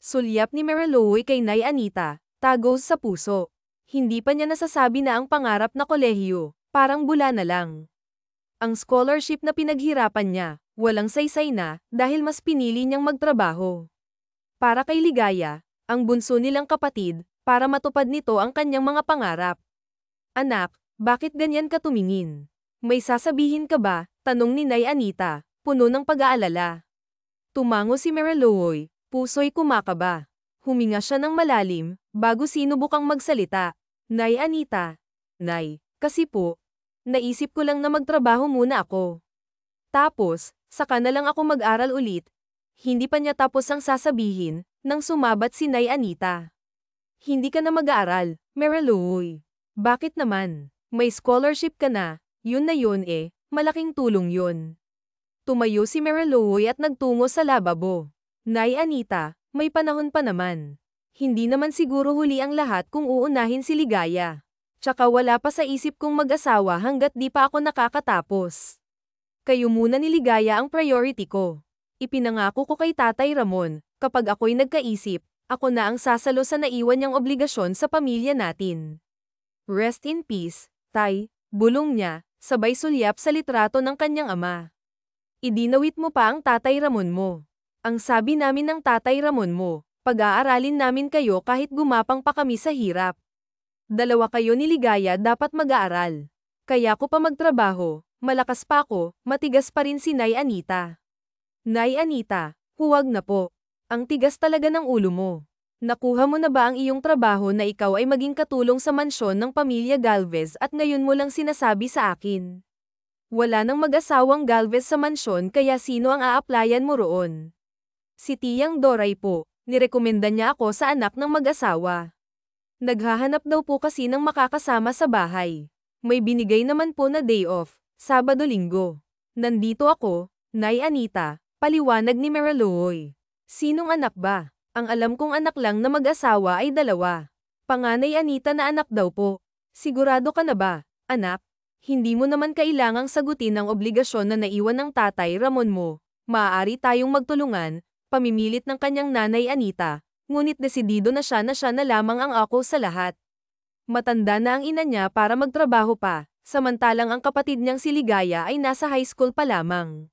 Sulyap ni Mariloy kay Nay Anita, tagos sa puso. Hindi pa niya nasasabi na ang pangarap na kolehiyo, parang bula na lang. Ang scholarship na pinaghirapan niya, walang saysay na, dahil mas pinili niyang magtrabaho. Para kay Ligaya, ang bunso nilang kapatid, para matupad nito ang kanyang mga pangarap. Anak, bakit ganyan ka tumingin? May sasabihin ka ba? Tanong ni Nay Anita, puno ng pag-aalala. Tumango si Mariloy, puso'y kumakaba. Huminga siya ng malalim, bago sinubukang magsalita. Nay Anita. Nay, kasi po, naisip ko lang na magtrabaho muna ako. Tapos, saka na lang ako mag-aral ulit. Hindi pa niya tapos ang sasabihin, nang sumabat si Nay Anita. Hindi ka na mag-aaral, Mariloy. Bakit naman? May scholarship ka na, yun malaking tulong yun. Tumayo si Mariloy at nagtungo sa lababo. Nay Anita, may panahon pa naman. Hindi naman siguro huli ang lahat kung uunahin si Ligaya. Tsaka wala pa sa isip kong mag-asawa hanggat di pa ako nakakatapos. Kayo muna ni Ligaya ang priority ko. Ipinangako ko kay Tatay Ramon, kapag ako'y nagkaisip, ako na ang sasalo sa naiwan niyang obligasyon sa pamilya natin. Rest in peace, Tay, bulong niya, sabay sulyap sa litrato ng kanyang ama. Idinawit mo pa ang Tatay Ramon mo. Ang sabi namin ng Tatay Ramon mo, pag-aaralin namin kayo kahit gumapang pa kami sa hirap. Dalawa kayo ni Ligaya dapat mag-aaral. Kaya ko pa magtrabaho, malakas pa ako, matigas pa rin si Nay Anita. Nay Anita, huwag na po. Ang tigas talaga ng ulo mo. Nakuha mo na ba ang iyong trabaho na ikaw ay maging katulong sa mansyon ng pamilya Galvez at ngayon mo lang sinasabi sa akin? Wala nang mag-asawang Galvez sa mansyon kaya sino ang a-applyan mo roon? Si Tiyang Doray po, nirekomenda niya ako sa anak ng mag-asawa. Naghahanap daw po kasi ng makakasama sa bahay. May binigay naman po na day off, Sabado-Linggo. Nandito ako, Nay Anita, paliwanag ni Mariloy. Sinong anak ba? Ang alam kong anak lang na mag-asawa ay 2. Panganay Anita na anak daw po. Sigurado ka na ba, anak? Hindi mo naman kailangang sagutin ang obligasyon na naiwan ng Tatay Ramon mo. Maaari tayong magtulungan. Pamimilit ng kanyang nanay Anita, ngunit desidido na siya na lamang ang ako sa lahat. Matanda na ang ina niya para magtrabaho pa, samantalang ang kapatid niyang si Ligaya ay nasa high school pa lamang.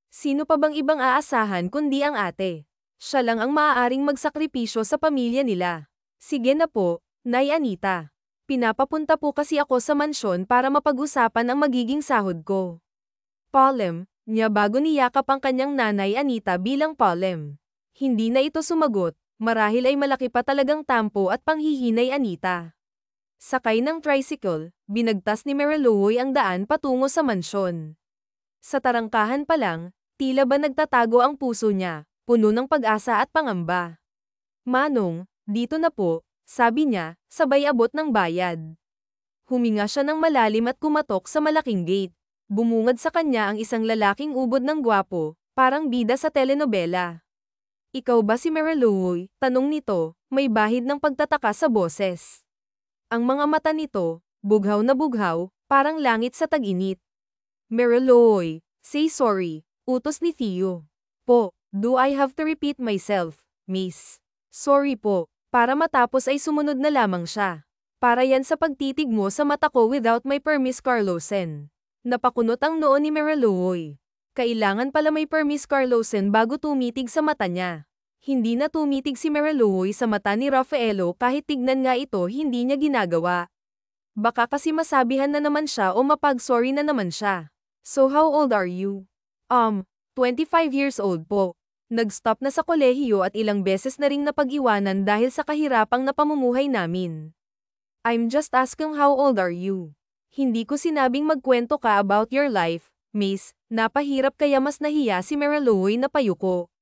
Sino pa bang ibang aasahan kundi ang ate? Siya lang ang maaaring magsakripisyo sa pamilya nila. Sige na po, Nay Anita. Pinapapunta po kasi ako sa mansyon para mapag-usapan ang magiging sahod ko. Palem, niya bago niyakap ang kanyang nanay Anita bilang palem. Hindi na ito sumagot, marahil ay malaki pa talagang tampo at panghihinay Anita. Sakay ng tricycle, binagtas ni Mariloy ang daan patungo sa mansyon. Sa tarangkahan pa lang, tila ba nagtatago ang puso niya, puno ng pag-asa at pangamba. Manong, dito na po, sabi niya, sabay abot ng bayad. Huminga siya ng malalim at kumatok sa malaking gate. Bumungad sa kanya ang isang lalaking ubod ng gwapo, parang bida sa telenovela. Ikaw ba si Mariloy? Tanong nito, may bahid ng pagtataka sa boses. Ang mga mata nito, bughaw na bughaw, parang langit sa tag-init. Mariloy, say sorry, utos ni Theo. Po, do I have to repeat myself, miss? Sorry po, para matapos ay sumunod na lamang siya. Para yan sa pagtitig mo sa mata ko without my permis Carlosen. Napakunot ang noo ni Mariloy. Kailangan pala may permis Carlosen bago tumitig sa mata niya. Hindi na tumitig si Mariloy sa mata ni Rafaelo kahit tignan nga ito hindi niya ginagawa. Baka kasi masabihan na naman siya o mapag-sorry na naman siya. So how old are you? 25 years old po. Nag-stop na sa kolehiyo at ilang beses na ring napag-iwanan dahil sa kahirapang na pamumuhay namin. I'm just asking how old are you? Hindi ko sinabing magkwento ka about your life, miss. Napahirap kaya mas nahiya si Mariloy na payuko.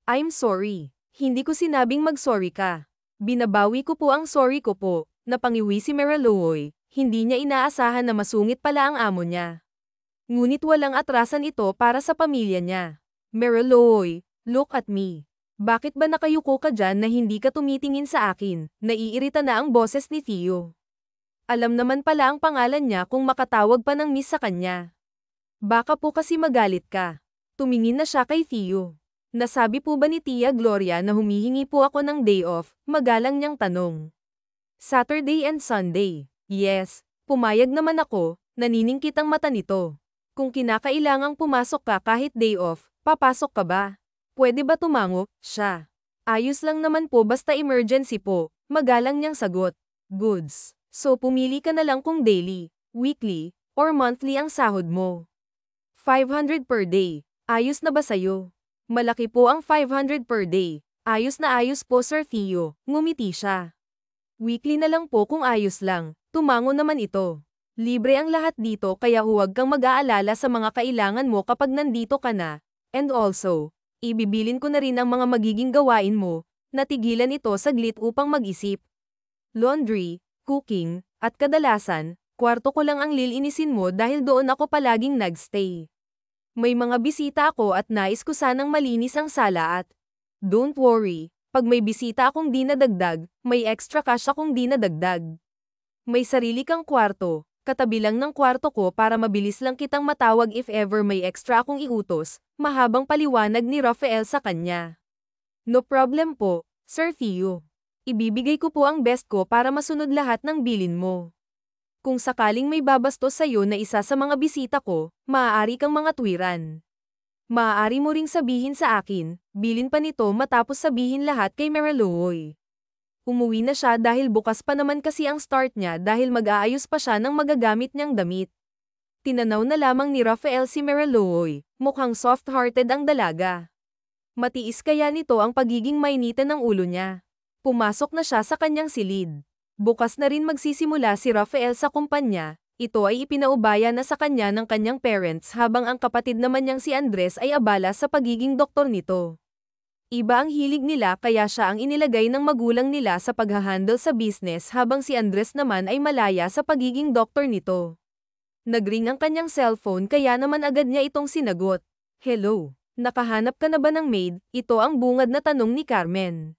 I'm sorry. Hindi ko sinabing mag-sorry ka. Binabawi ko po ang sorry ko po. Napangiwi si Mariloy. Hindi niya inaasahan na masungit pala ang amo niya. Ngunit walang atrasan ito para sa pamilya niya. Mariloy, look at me. Bakit ba nakayuko ka dyan na hindi ka tumitingin sa akin? Naiirita na ang boses ni Theo. Alam naman pala ang pangalan niya kung makatawag pa ng miss sa kanya. Baka po kasi magalit ka. Tumingin na siya kay Theo. Nasabi po ba ni Tia Gloria na humihingi po ako ng day off? Magalang niyang tanong. Saturday and Sunday. Yes, pumayag naman ako, naniningkit ang mata nito. Kung kinakailangang pumasok ka kahit day off, papasok ka ba? Pwede ba tumango? Siya. Ayos lang naman po basta emergency po, magalang niyang sagot. Goods. So pumili ka na lang kung daily, weekly, or monthly ang sahod mo. 500 per day. Ayos na ba sayo? Malaki po ang 500 per day. Ayos na ayos po Sir Theo, ngumiti siya. Weekly na lang po kung ayos lang, tumango naman ito. Libre ang lahat dito kaya huwag kang mag-aalala sa mga kailangan mo kapag nandito ka na. And also, ibibilin ko na rin ang mga magiging gawain mo, natigilan ito saglit upang mag-isip. Laundry, cooking, at kadalasan, kwarto ko lang ang lilinisin mo dahil doon ako palaging nagstay. May mga bisita ako at nais ko sanang malinis ang sala at don't worry, pag may bisita akong di nadagdag, may extra cash akong di nadagdag. May sarili kang kwarto, katabi lang ng kwarto ko para mabilis lang kitang matawag if ever may extra akong iutos, mahabang paliwanag ni Rafael sa kanya. No problem po, Sir Theo. Ibibigay ko po ang best ko para masunod lahat ng bilin mo. Kung sakaling may babastos sa'yo na isa sa mga bisita ko, maaari kang mga tuwiran. Maaari mo ring sabihin sa akin, bilin pa nito matapos sabihin lahat kay Marilouoy. Umuwi na siya dahil bukas pa naman kasi ang start niya dahil mag-aayos pa siya ng magagamit niyang damit. Tinanaw na lamang ni Rafael si Marilouoy, mukhang soft-hearted ang dalaga. Matiis kaya nito ang pagiging mainitan ng ulo niya. Pumasok na siya sa kanyang silid. Bukas na rin magsisimula si Rafael sa kumpanya, ito ay ipinaubaya na sa kanya ng kanyang parents habang ang kapatid naman niyang si Andres ay abala sa pagiging doktor nito. Iba ang hilig nila kaya siya ang inilagay ng magulang nila sa paghahandle sa business habang si Andres naman ay malaya sa pagiging doktor nito. Nagring ang kanyang cellphone kaya naman agad niya itong sinagot. Hello, nakahanap ka na ba ng maid? Ito ang bungad na tanong ni Carmen.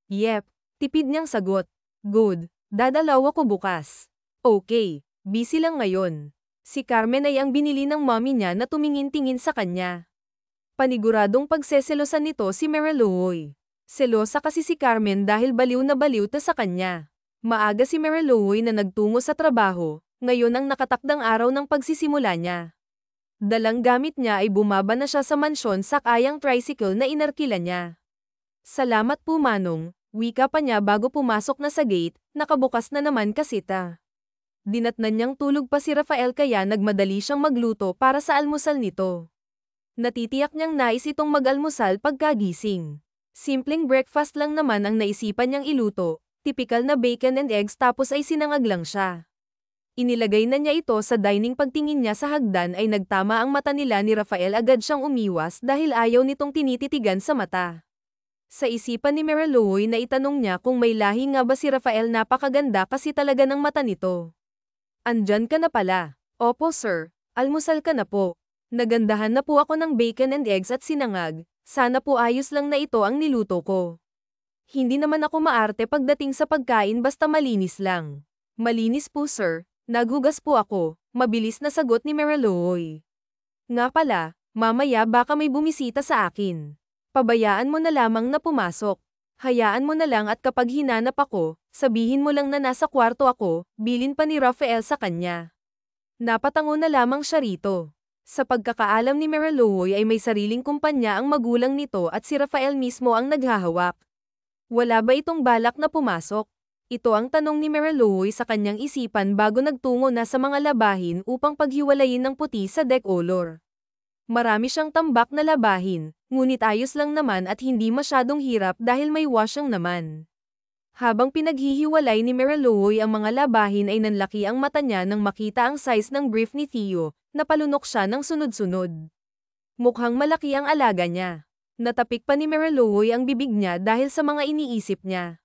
Yep, tipid niyang sagot. Good. Dadalaw ako bukas. Okay, busy lang ngayon. Si Carmen ay ang binili ng mommy niya na tumingin-tingin sa kanya. Paniguradong pagseselosan nito si Marilouoy. Selosa kasi si Carmen dahil baliw na baliw ta sa kanya. Maaga si Marilouoy na nagtungo sa trabaho, ngayon ang nakatakdang araw ng pagsisimula niya. Dalang gamit niya ay bumaba na siya sa mansyon sakayang tricycle na inarkila niya. Salamat po Manong. Wika pa niya bago pumasok na sa gate, nakabukas na naman kasi ta. Dinatnan niyang tulog pa si Rafael kaya nagmadali siyang magluto para sa almusal nito. Natitiyak niyang nais itong mag-almusal pagkagising. Simpleng breakfast lang naman ang naisipan niyang iluto, tipikal na bacon and eggs tapos ay sinangag lang siya. Inilagay na niya ito sa dining pagtingin niya sa hagdan ay nagtama ang mata nila ni Rafael agad siyang umiwas dahil ayaw nitong tinititigan sa mata. Sa isipan ni Marilouoy na itanong niya kung may lahi nga ba si Rafael napakaganda kasi talaga ng mata nito. Andyan ka na pala. Opo sir, almusal ka na po. Nagandahan na po ako ng bacon and eggs at sinangag, sana po ayos lang na ito ang niluto ko. Hindi naman ako maarte pagdating sa pagkain basta malinis lang. Malinis po sir, naghugas po ako, mabilis na sagot ni Marilouoy. Nga pala, mamaya baka may bumisita sa akin. Pabayaan mo na lamang na pumasok. Hayaan mo na lang at kapag hinanap ako, sabihin mo lang na nasa kwarto ako, bilin pa ni Rafael sa kanya. Napatango na lamang siya rito. Sa pagkakaalam ni Marilouoy ay may sariling kumpanya ang magulang nito at si Rafael mismo ang naghahawak. Wala ba itong balak na pumasok? Ito ang tanong ni Marilouoy sa kanyang isipan bago nagtungo na sa mga labahin upang paghiwalayin ng puti sa deck-olor. Marami siyang tambak na labahin, ngunit ayos lang naman at hindi masyadong hirap dahil may washang naman. Habang pinaghihiwalay ni Marilouoy ang mga labahin ay nanlaki ang mata niya nang makita ang size ng brief ni Theo, napalunok siya ng sunod-sunod. Mukhang malaki ang alaga niya. Natapik pa ni Marilouoy ang bibig niya dahil sa mga iniisip niya.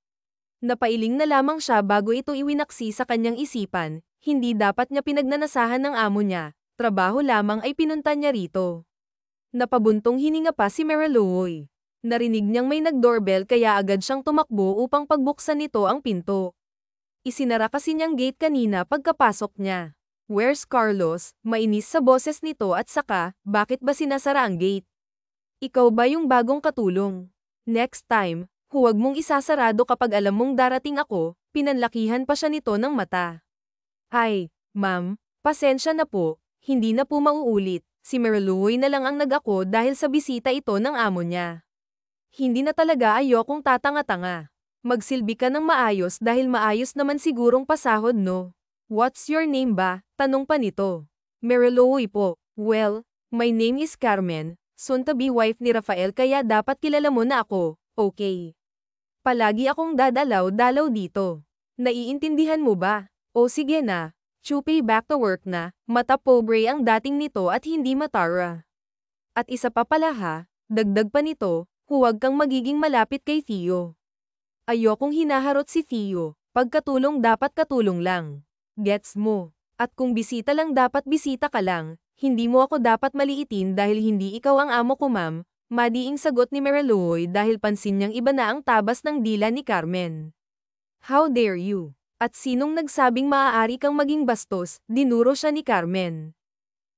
Napailing na lamang siya bago ito iwinaksi sa kanyang isipan, hindi dapat niya pinagnanasahan ng amo niya. Trabaho lamang ay pinunta niya rito. Napabuntong hininga pa si Marilouoy. Narinig niyang may nag-doorbell kaya agad siyang tumakbo upang pagbuksan nito ang pinto. Isinara kasi niyang gate kanina pagkapasok niya. Where's Carlos? Mainis sa boses nito at saka, bakit ba sinasara ang gate? Ikaw ba yung bagong katulong? Next time, huwag mong isasarado kapag alam mong darating ako, pinanlakihan pa siya nito ng mata. Ay, ma'am, pasensya na po, hindi na po mauulit, si Mariluoy na lang ang nag-ako dahil sa bisita ito ng amo niya. Hindi na talaga ayokong tatanga-tanga. Magsilbi ka ng maayos dahil maayos naman sigurong pasahod no? What's your name ba? Tanong pa nito. Mariluoy po. Well, my name is Carmen, soon-to-be wife ni Rafael kaya dapat kilala mo na ako, okay? Palagi akong dadalaw-dalaw dito. Naiintindihan mo ba? O sige na, Chupi back to work na, mata pobre ang dating nito at hindi matara. At isa pa pala ha, dagdag pa nito, huwag kang magiging malapit kay Theo. Ayokong hinaharot si Theo, pagkatulong dapat katulong lang. Gets mo? At kung bisita lang dapat bisita ka lang, hindi mo ako dapat maliitin dahil hindi ikaw ang amo ko ma'am, madiing sagot ni Mariluoy dahil pansin niyang iba na ang tabas ng dila ni Carmen. How dare you? At sinong nagsabing maaari kang maging bastos, dinuro siya ni Carmen.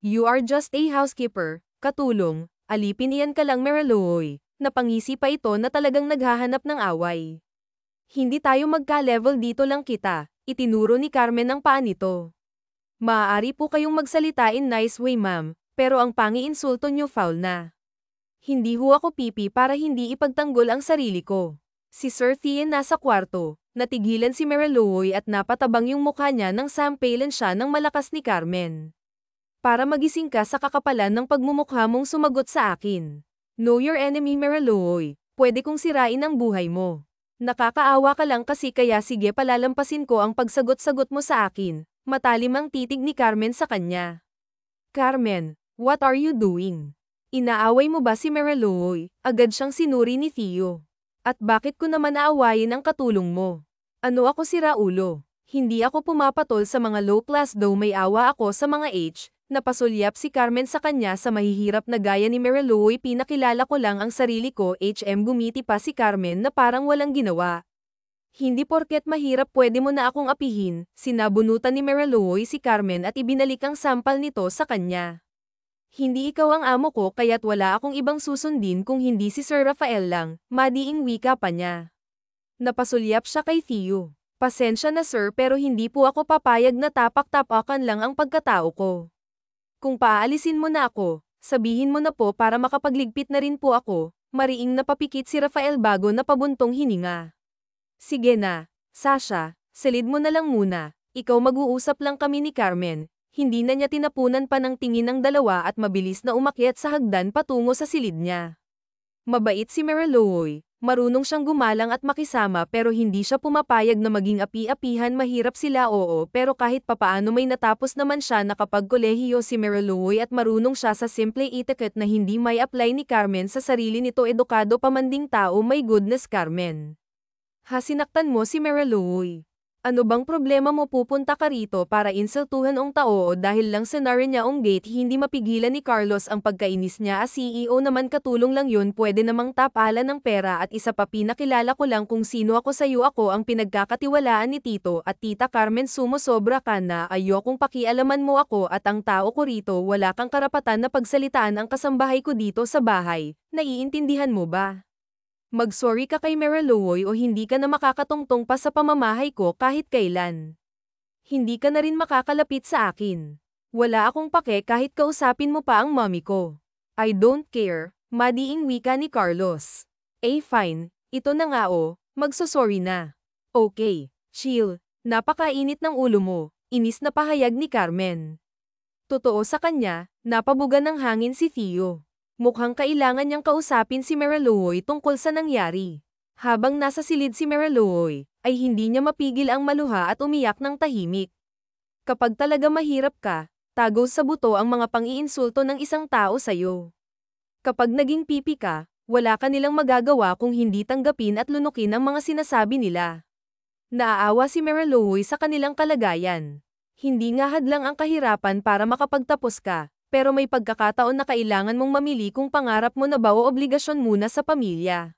You are just a housekeeper, katulong, alipin iyan ka lang Mariluoy, napangisi pa ito na talagang naghahanap ng away. Hindi tayo magka-level dito lang kita, itinuro ni Carmen ang paa nito. Maaari po kayong magsalita in nice way ma'am, pero ang pangi-insulto niyo foul na. Hindi ho ako pipi para hindi ipagtanggol ang sarili ko. Si Sir Thien nasa kwarto, natigilan si Mariluoy at napatabang yung mukha niya nang sampalan siya ng malakas ni Carmen. Para magising ka sa kakapalan ng pagmumukha mong sumagot sa akin. Know your enemy Mariluoy, pwede kong sirain ang buhay mo. Nakakaawa ka lang kasi kaya sige palalampasin ko ang pagsagot-sagot mo sa akin. Matalim ang titig ni Carmen sa kanya. Carmen, what are you doing? Inaaway mo ba si Mariluoy? Agad siyang sinuri ni Theo. At bakit ko naman aawayin ang katulong mo? Ano ako si Raulo? Hindi ako pumapatol sa mga low class though may awa ako sa mga H. Napasulyap si Carmen sa kanya sa mahihirap na gaya ni Mariluoy pinakilala ko lang ang sarili ko gumiti pa si Carmen na parang walang ginawa. Hindi porket mahirap pwede mo na akong apihin, sinabunutan ni Mariluoy si Carmen at ibinalik ang sampal nito sa kanya. Hindi ikaw ang amo ko kaya't wala akong ibang susundin kung hindi si Sir Rafael lang, madiing wika pa niya. Napasulyap siya kay Theo. Pasensya na sir pero hindi po ako papayag na tapak-tapakan lang ang pagkatao ko. Kung paalisin mo na ako, sabihin mo na po para makapagligpit na rin po ako, mariing napapikit si Rafael bago napabuntong hininga. Sige na, Sasha, silid mo na lang muna, ikaw mag-uusap lang kami ni Carmen, hindi na niya tinapunan pa ng tingin ng dalawa at mabilis na umakyat sa hagdan patungo sa silid niya. Mabait si Mariluoy, marunong siyang gumalang at makisama pero hindi siya pumapayag na maging api-apihan mahirap sila oo pero kahit papaano may natapos naman siya nakapag-kolehiyo si Mariluoy at marunong siya sa simple etiquette na hindi may apply ni Carmen sa sarili nito edukado pa man ding tao my goodness Carmen. Sinaktan mo si Mariluoy. Ano bang problema mo pupunta ka rito para insultuhan ang tao dahil lang sa niya ang gate hindi mapigilan ni Carlos ang pagkainis niya as CEO naman katulong lang yun pwede namang tapalan ng pera at isa pa pinakilala ko lang kung sino ako sa'yo ako ang pinagkakatiwalaan ni Tito at Tita Carmen sumosobra ka na ayokong pakialaman mo ako at ang tao ko rito wala kang karapatan na pagsalitaan ang kasambahay ko dito sa bahay, naiintindihan mo ba? Mag-sorry ka kay Mariluoy o hindi ka na makakatungtong pa sa pamamahay ko kahit kailan. Hindi ka na rin makakalapit sa akin. Wala akong pake kahit kausapin mo pa ang mommy ko. I don't care, madiing wika ni Carlos. Fine, ito na nga magsosorry na. Okay, chill, napakainit ng ulo mo, inis na pahayag ni Carmen. Totoo sa kanya, napabugan ng hangin si Theo. Mukhang kailangan niyang kausapin si Mariluoy tungkol sa nangyari. Habang nasa silid si Mariluoy, ay hindi niya mapigil ang maluha at umiyak ng tahimik. Kapag talaga mahirap ka, tago sa buto ang mga pang-iinsulto ng isang tao sa'yo. Kapag naging pipi ka, wala ka nilang magagawa kung hindi tanggapin at lunukin ang mga sinasabi nila. Naaawa si Mariluoy sa kanilang kalagayan. Hindi nga hadlang ang kahirapan para makapagtapos ka. Pero may pagkakataon na kailangan mong mamili kung pangarap mo na ba o obligasyon muna sa pamilya.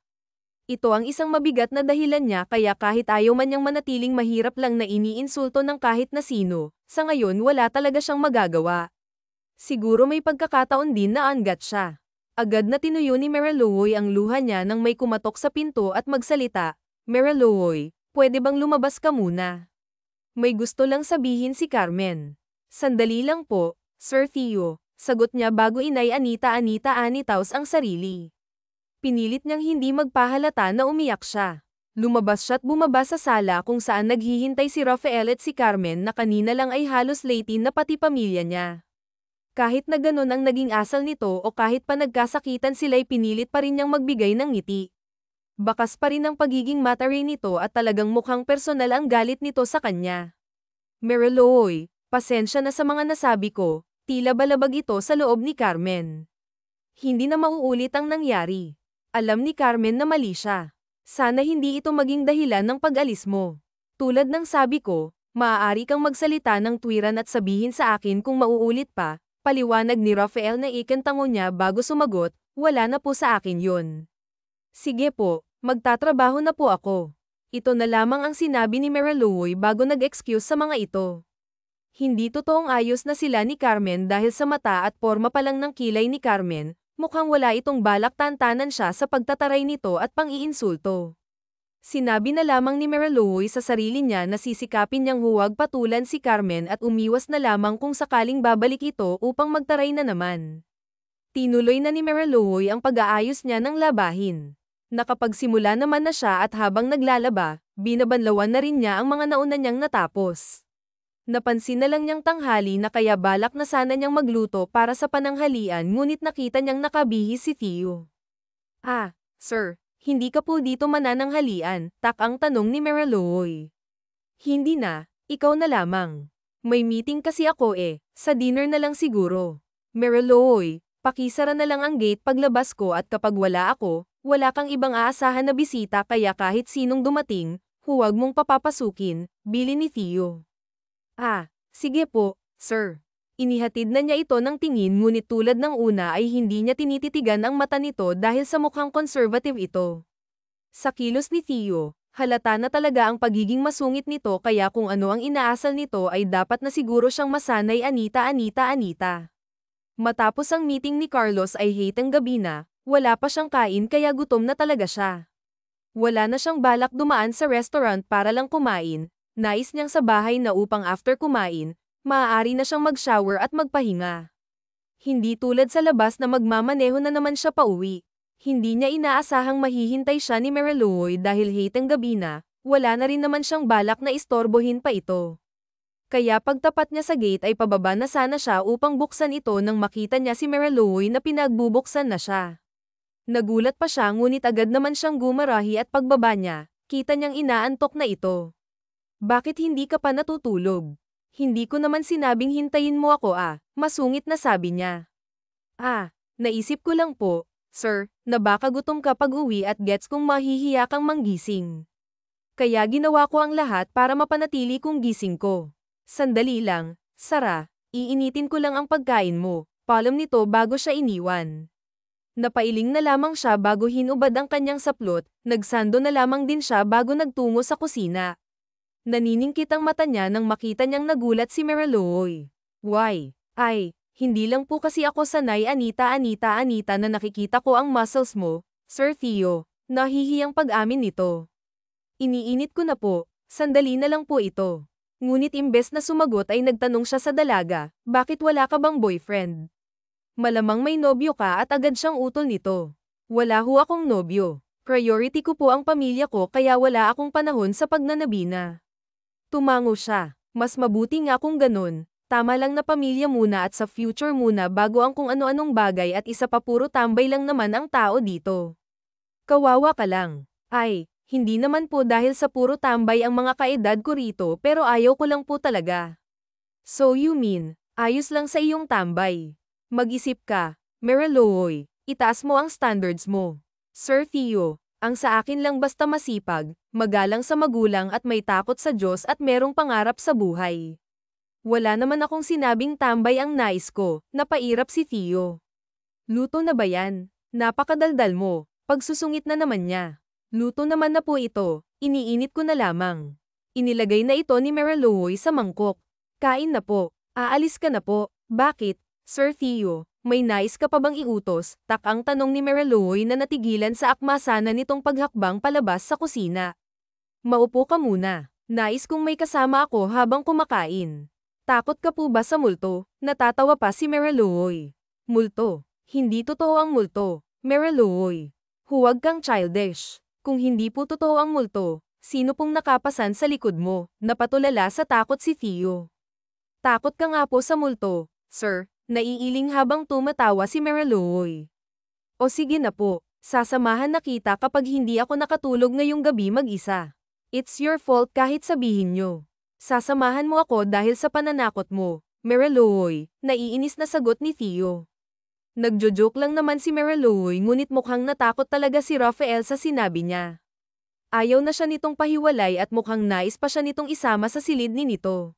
Ito ang isang mabigat na dahilan niya kaya kahit ayaw man niyang manatiling mahirap lang na iniinsulto ng kahit na sino, sa ngayon wala talaga siyang magagawa. Siguro may pagkakataon din na angat siya. Agad na tinuyo ni Mariluoy ang luha niya nang may kumatok sa pinto at magsalita, Mariluoy, pwede bang lumabas ka muna? May gusto lang sabihin si Carmen. Sandali lang po, Sir Theo, sagot niya bago inay anitaos ang sarili. Pinilit niyang hindi magpahalata na umiyak siya. Lumabas siya't bumaba sa sala kung saan naghihintay si Rafael at si Carmen na kanina lang ay halos late na pati pamilya niya. Kahit na ganun ang naging asal nito o kahit pa nagkasakitan sila'y pinilit pa rin niyang magbigay ng ngiti. Bakas pa rin ang pagiging matare nito at talagang mukhang personal ang galit nito sa kanya. Mariluoy, pasensya na sa mga nasabi ko, tila balabag ito sa loob ni Carmen. Hindi na mauulit ang nangyari. Alam ni Carmen na mali siya. Sana hindi ito maging dahilan ng pag-alis mo. Tulad ng sabi ko, maaari kang magsalita ng tuwiran at sabihin sa akin kung mauulit pa, paliwanag ni Rafael na ikantango niya bago sumagot, wala na po sa akin yun. Sige po, magtatrabaho na po ako. Ito na lamang ang sinabi ni Mariluoy bago nag-excuse sa mga ito. Hindi totoong ayos na sila ni Carmen dahil sa mata at porma pa lang ng kilay ni Carmen, mukhang wala itong balak tantanan siya sa pagtataray nito at pang-iinsulto. Sinabi na lamang ni Mariluoy sa sarili niya na sisikapin niyang huwag patulan si Carmen at umiwas na lamang kung sakaling babalik ito upang magtaray na naman. Tinuloy na ni Mariluoy ang pag-aayos niya ng labahin. Nakapagsimula naman na siya at habang naglalaba, binabanlawan na rin niya ang mga nauna niyang natapos. Napansin na lang niyang tanghali na kaya balak na sana niyang magluto para sa pananghalian ngunit nakita niyang nakabihis si Theo. Ah, sir. Hindi ka po dito manananghalian, takang tanong ni Mariluoy. Hindi na, ikaw na lamang. May meeting kasi ako sa dinner na lang siguro. Mariluoy, pakisara na lang ang gate paglabas ko at kapag wala ako, wala kang ibang aasahan na bisita kaya kahit sinong dumating, huwag mong papapasukin, bili ni Theo. Ah, sige po, sir. Inihatid na niya ito ng tingin ngunit tulad ng una ay hindi niya tinititigan ang mata nito dahil sa mukhang conservative ito. Sa kilos ni Theo, halata na talaga ang pagiging masungit nito kaya kung ano ang inaasal nito ay dapat na siguro siyang masanay Anita. Matapos ang meeting ni Carlos ay hateng gabi na, wala pa siyang kain kaya gutom na talaga siya. Wala na siyang balak dumaan sa restaurant para lang kumain, nais niyang sa bahay na upang after kumain, maaari na siyang mag-shower at magpahinga. Hindi tulad sa labas na magmamaneho na naman siya pauwi. Hindi niya inaasahang mahihintay siya ni Mariluoy dahil hateng gabi na, wala na rin naman siyang balak na istorbohin pa ito. Kaya pagtapat niya sa gate ay pababa na sana siya upang buksan ito nang makita niya si Mariluoy na pinagbubuksan na siya. Nagulat pa siya ngunit agad naman siyang gumarahi at pagbaba niya, kita niyang inaantok na ito. Bakit hindi ka pa natutulog? Hindi ko naman sinabing hintayin mo ako masungit na sabi niya. Naisip ko lang po, sir, na baka gutom ka pag-uwi at gets kung mahihiya kang manggising. Kaya ginawa ko ang lahat para mapanatili kong gising ko. Sandali lang, Sara, iinitin ko lang ang pagkain mo, palom nito bago siya iniwan. Napailing na lamang siya bago hinubad ang kanyang saplot, nagsando na lamang din siya bago nagtungo sa kusina. Naniningkit ang mata niya nang makita niyang nagulat si Mariluoy. Why? Hindi lang po kasi ako sanay Anita na nakikita ko ang muscles mo, Sir Theo, nahihiyang pag-amin nito. Iniinit ko na po, sandali na lang po ito. Ngunit imbes na sumagot ay nagtanong siya sa dalaga, bakit wala ka bang boyfriend? Malamang may nobyo ka at agad siyang utol nito. Wala ho akong nobyo. Priority ko po ang pamilya ko kaya wala akong panahon sa pagnanabina. Tumango siya. Mas mabuti nga kung ganun, tama lang na pamilya muna at sa future muna bago ang kung ano-anong bagay at isa pa puro tambay lang naman ang tao dito. Kawawa ka lang. Hindi naman po dahil sa puro tambay ang mga kaedad ko rito pero ayaw ko lang po talaga. So you mean, ayos lang sa iyong tambay. Mag-isip ka, Mariluoy, itaas mo ang standards mo. Sir Theo, ang sa akin lang basta masipag, magalang sa magulang at may takot sa Diyos at merong pangarap sa buhay. Wala naman akong sinabing tambay ang nais ko, napairap si Theo. Luto na ba yan? Napakadaldal mo, pagsusungit na naman niya. Luto naman na po ito, iniinit ko na lamang. Inilagay na ito ni Mariluoy sa mangkok. Kain na po, aalis ka na po, bakit, Sir Theo, May nais ka pa bang iutos? Takang tanong ni Mariloy na natigilan sa akmasana nitong paghakbang palabas sa kusina. Maupo ka muna. Nais kong may kasama ako habang kumakain. Takot ka po ba sa multo? Natatawa pa si Mariloy. Multo? Hindi totoo ang multo. Mariloy. Huwag kang childish. Kung hindi po totoo ang multo, sino pong nakapasan sa likod mo? Napatulala sa takot si Theo. Takot ka nga po sa multo, sir. Naiiling habang tumatawa si Mariloy. O sige na po, sasamahan na kita kapag hindi ako nakatulog ngayong gabi mag-isa. It's your fault kahit sabihin nyo. Sasamahan mo ako dahil sa pananakot mo, Mariloy, naiinis na sagot ni Theo. Nagjo-joke lang naman si Mariloy ngunit mukhang natakot talaga si Rafael sa sinabi niya. Ayaw na siya nitong pahiwalay at mukhang nais pa siya nitong isama sa silid ni nito.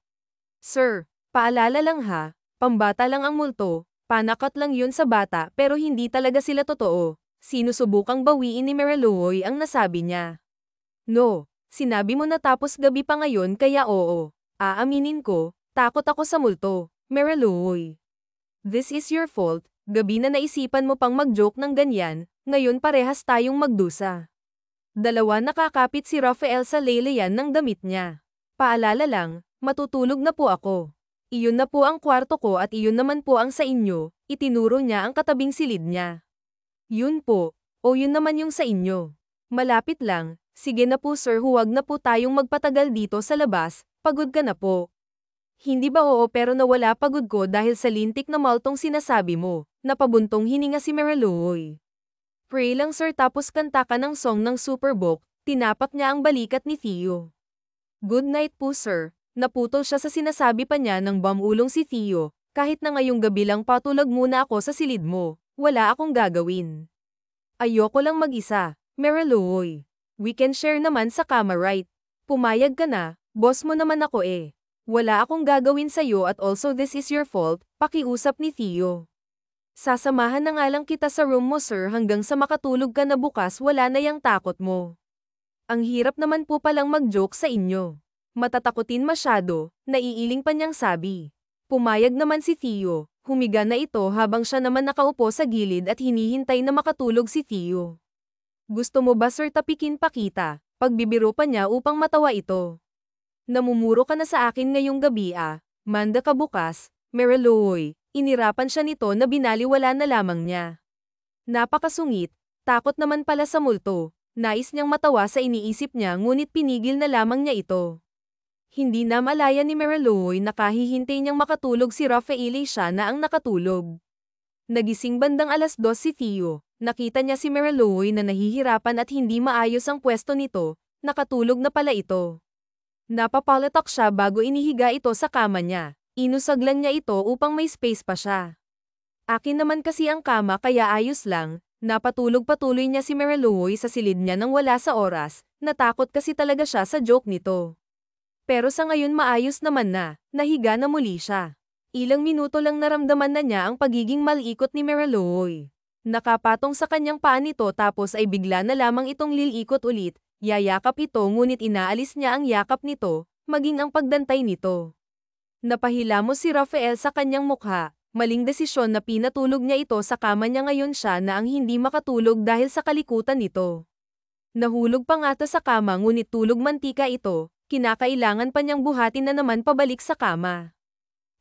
Sir, paalala lang ha. Pambata lang ang multo, panakot lang yun sa bata pero hindi talaga sila totoo. Sinusubukang bawiin ni Mariloy ang nasabi niya. No, sinabi mo na tapos gabi pa ngayon kaya oo. Aaminin ko, takot ako sa multo, Mariloy. This is your fault, gabi na naisipan mo pang mag-joke ng ganyan, ngayon parehas tayong magdusa. Dalawa nakakapit si Rafael sa laylayan ng damit niya. Paalala lang, matutulog na po ako. Iyon na po ang kwarto ko at iyon naman po ang sa inyo, itinuro niya ang katabing silid niya. Yun po, o yun naman yung sa inyo. Malapit lang, sige na po sir huwag na po tayong magpatagal dito sa labas, pagod ka na po. Hindi ba oo pero nawala pagod ko dahil sa lintik na maltong sinasabi mo, napabuntong hininga si Mariloy. Pray lang sir tapos kanta ka ng song ng Superbook, tinapak niya ang balikat ni Theo. Good night po sir. Naputol siya sa sinasabi pa niya ng bamulong si Theo, kahit na ngayong gabi lang patulog muna ako sa silid mo, wala akong gagawin. Ayoko lang mag-isa, Mariloy. We can share naman sa kama right? Pumayag ka na, boss mo naman ako eh. Wala akong gagawin sa'yo at also this is your fault, pakiusap ni Theo. Sasamahan na nga lang kita sa room mo sir hanggang sa makatulog ka na bukas wala na yang takot mo. Ang hirap naman po palang mag-joke sa inyo. Matatakotin masyado, naiiling pa niyang sabi. Pumayag naman si Theo, humiga na ito habang siya naman nakaupo sa gilid at hinihintay na makatulog si Theo. Gusto mo ba sir tapikin pa kita? Pagbibiro pa niya upang matawa ito. Namumuro ka na sa akin ngayong gabi ah, manda ka bukas, Mariloy, inirapan siya nito na binaliwala na lamang niya. Napakasungit, takot naman pala sa multo, nais niyang matawa sa iniisip niya ngunit pinigil na lamang niya ito. Hindi na malaya ni Mariloy na kahihintay niyang makatulog si Rafael siya na ang nakatulog. Nagising bandang 2:00 si Theo, nakita niya si Mariloy na nahihirapan at hindi maayos ang pwesto nito, nakatulog na pala ito. Napapalatak siya bago inihiga ito sa kama niya, inusaglan niya ito upang may space pa siya. Akin naman kasi ang kama kaya ayos lang, napatulog patuloy niya si Mariloy sa silid niya nang wala sa oras, natakot kasi talaga siya sa joke nito. Pero sa ngayon maayos naman na, nahiga na muli siya. Ilang minuto lang naramdaman na niya ang pagiging malikot ni Mariloy. Nakapatong sa kanyang paa nito tapos ay bigla na lamang itong lilikot ulit, yayakap ito ngunit inaalis niya ang yakap nito, maging ang pagdantay nito. Napahilamos si Rafael sa kanyang mukha, maling desisyon na pinatulog niya ito sa kama niya ngayon siya na ang hindi makatulog dahil sa kalikutan nito. Nahulog pa nga sa kama ngunit tulog mantika ito. Kinakailangan pa niyang buhatin na naman pabalik sa kama.